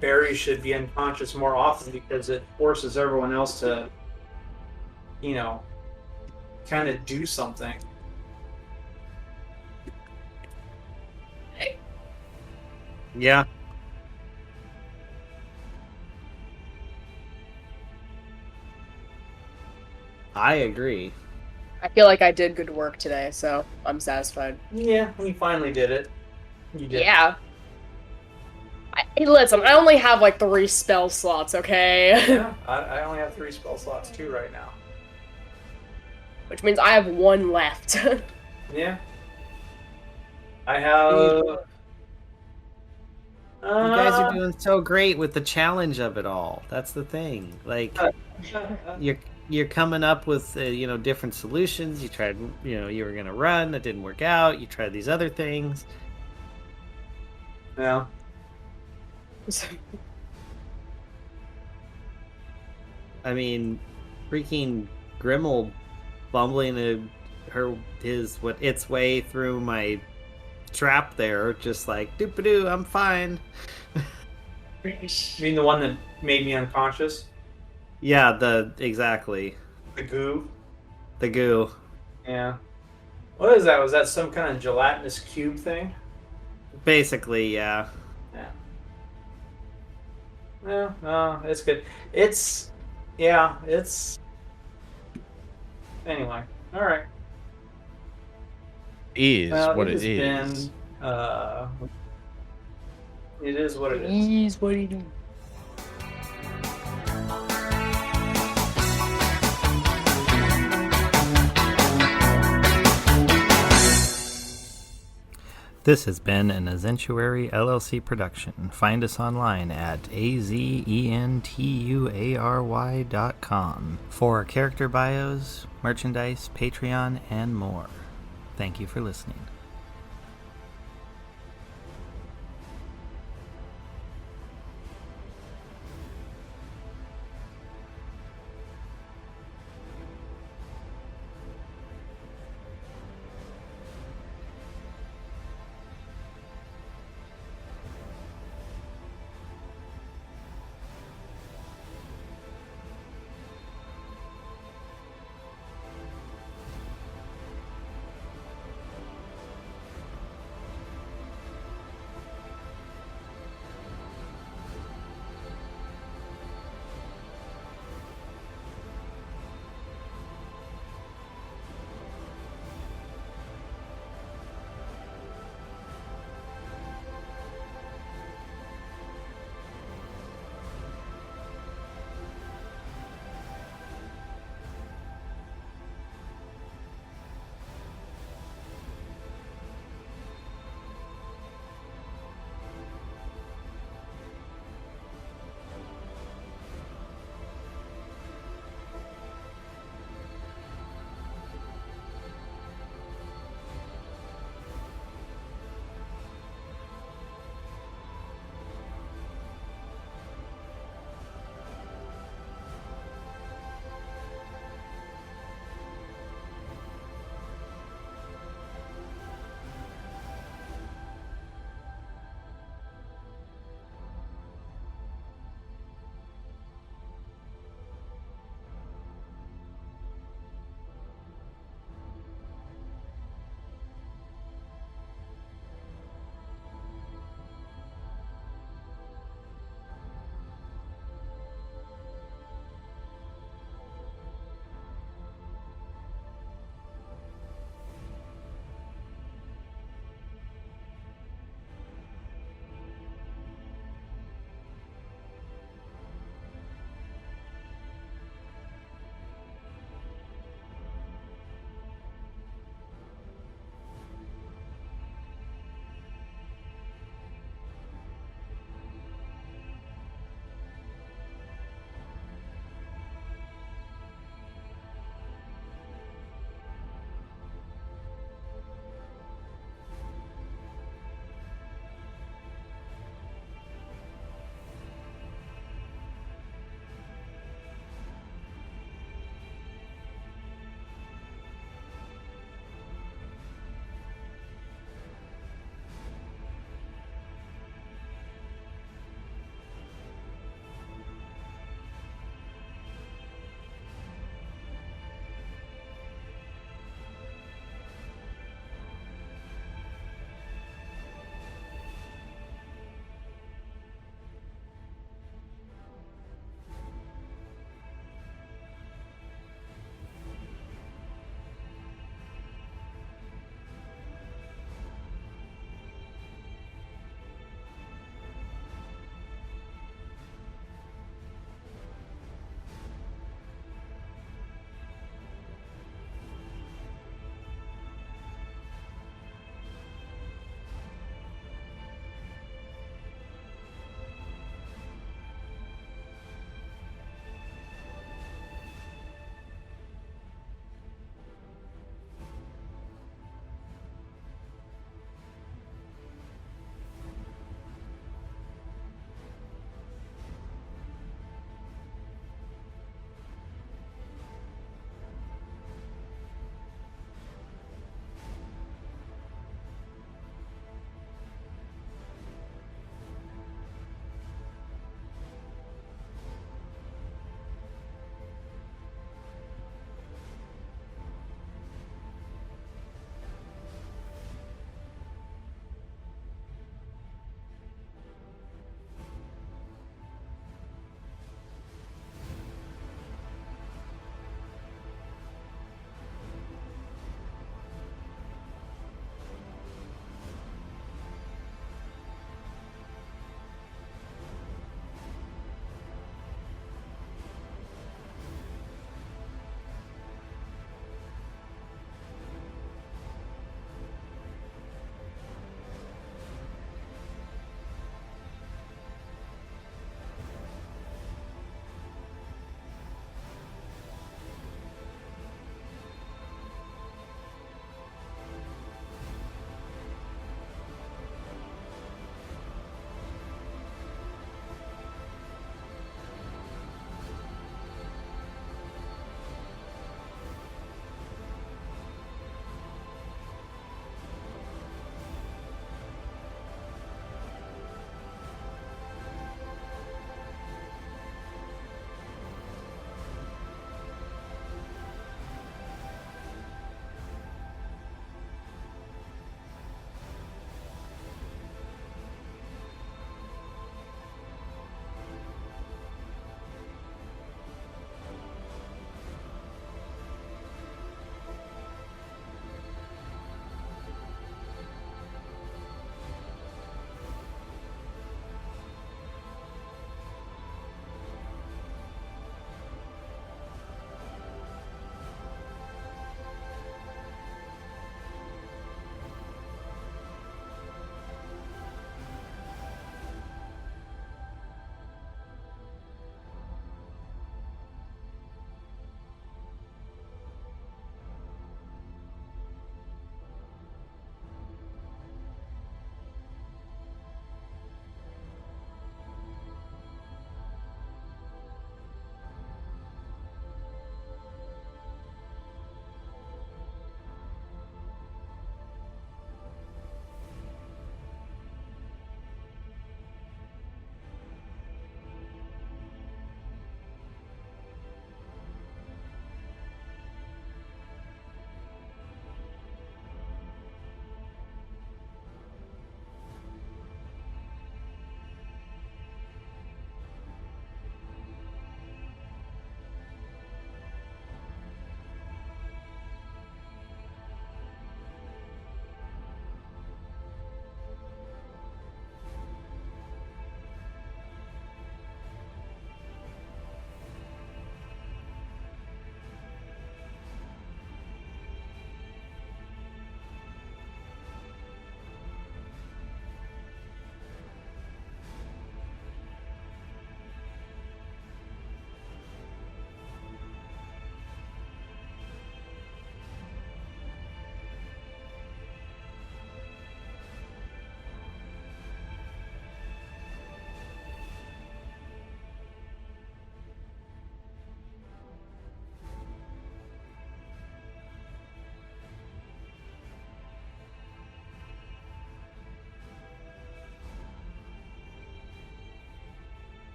Barry should be unconscious more often because it forces everyone else to, kind of do something. Yeah. I agree. I feel like I did good work today, so I'm satisfied. Yeah, we finally did it. You did. Yeah. Listen, I only have like 3 spell slots, okay? Yeah, I only have 3 spell slots too right now. Which means I have 1 left. Yeah. I have. You guys are doing so great with the challenge of it all. That's the thing. Like, you're coming up with different solutions. You tried, you were gonna run, that didn't work out. You tried these other things. Yeah. I mean, freaking Grimmel bumbling its way through my trap there, just like doop-a-doo, I'm fine. You mean the one that made me unconscious? Yeah, exactly. The goo? The goo. Yeah. What is that? Was that some kind of gelatinous cube thing? Basically, yeah. Yeah. No, it's good. It's Anyway, all right. Is Well, what it it has is. been. It is what it is. He's what he do. This has been an Azentuary LLC production. Find us online at azentuary.com for character bios, merchandise, Patreon, and more. Thank you for listening.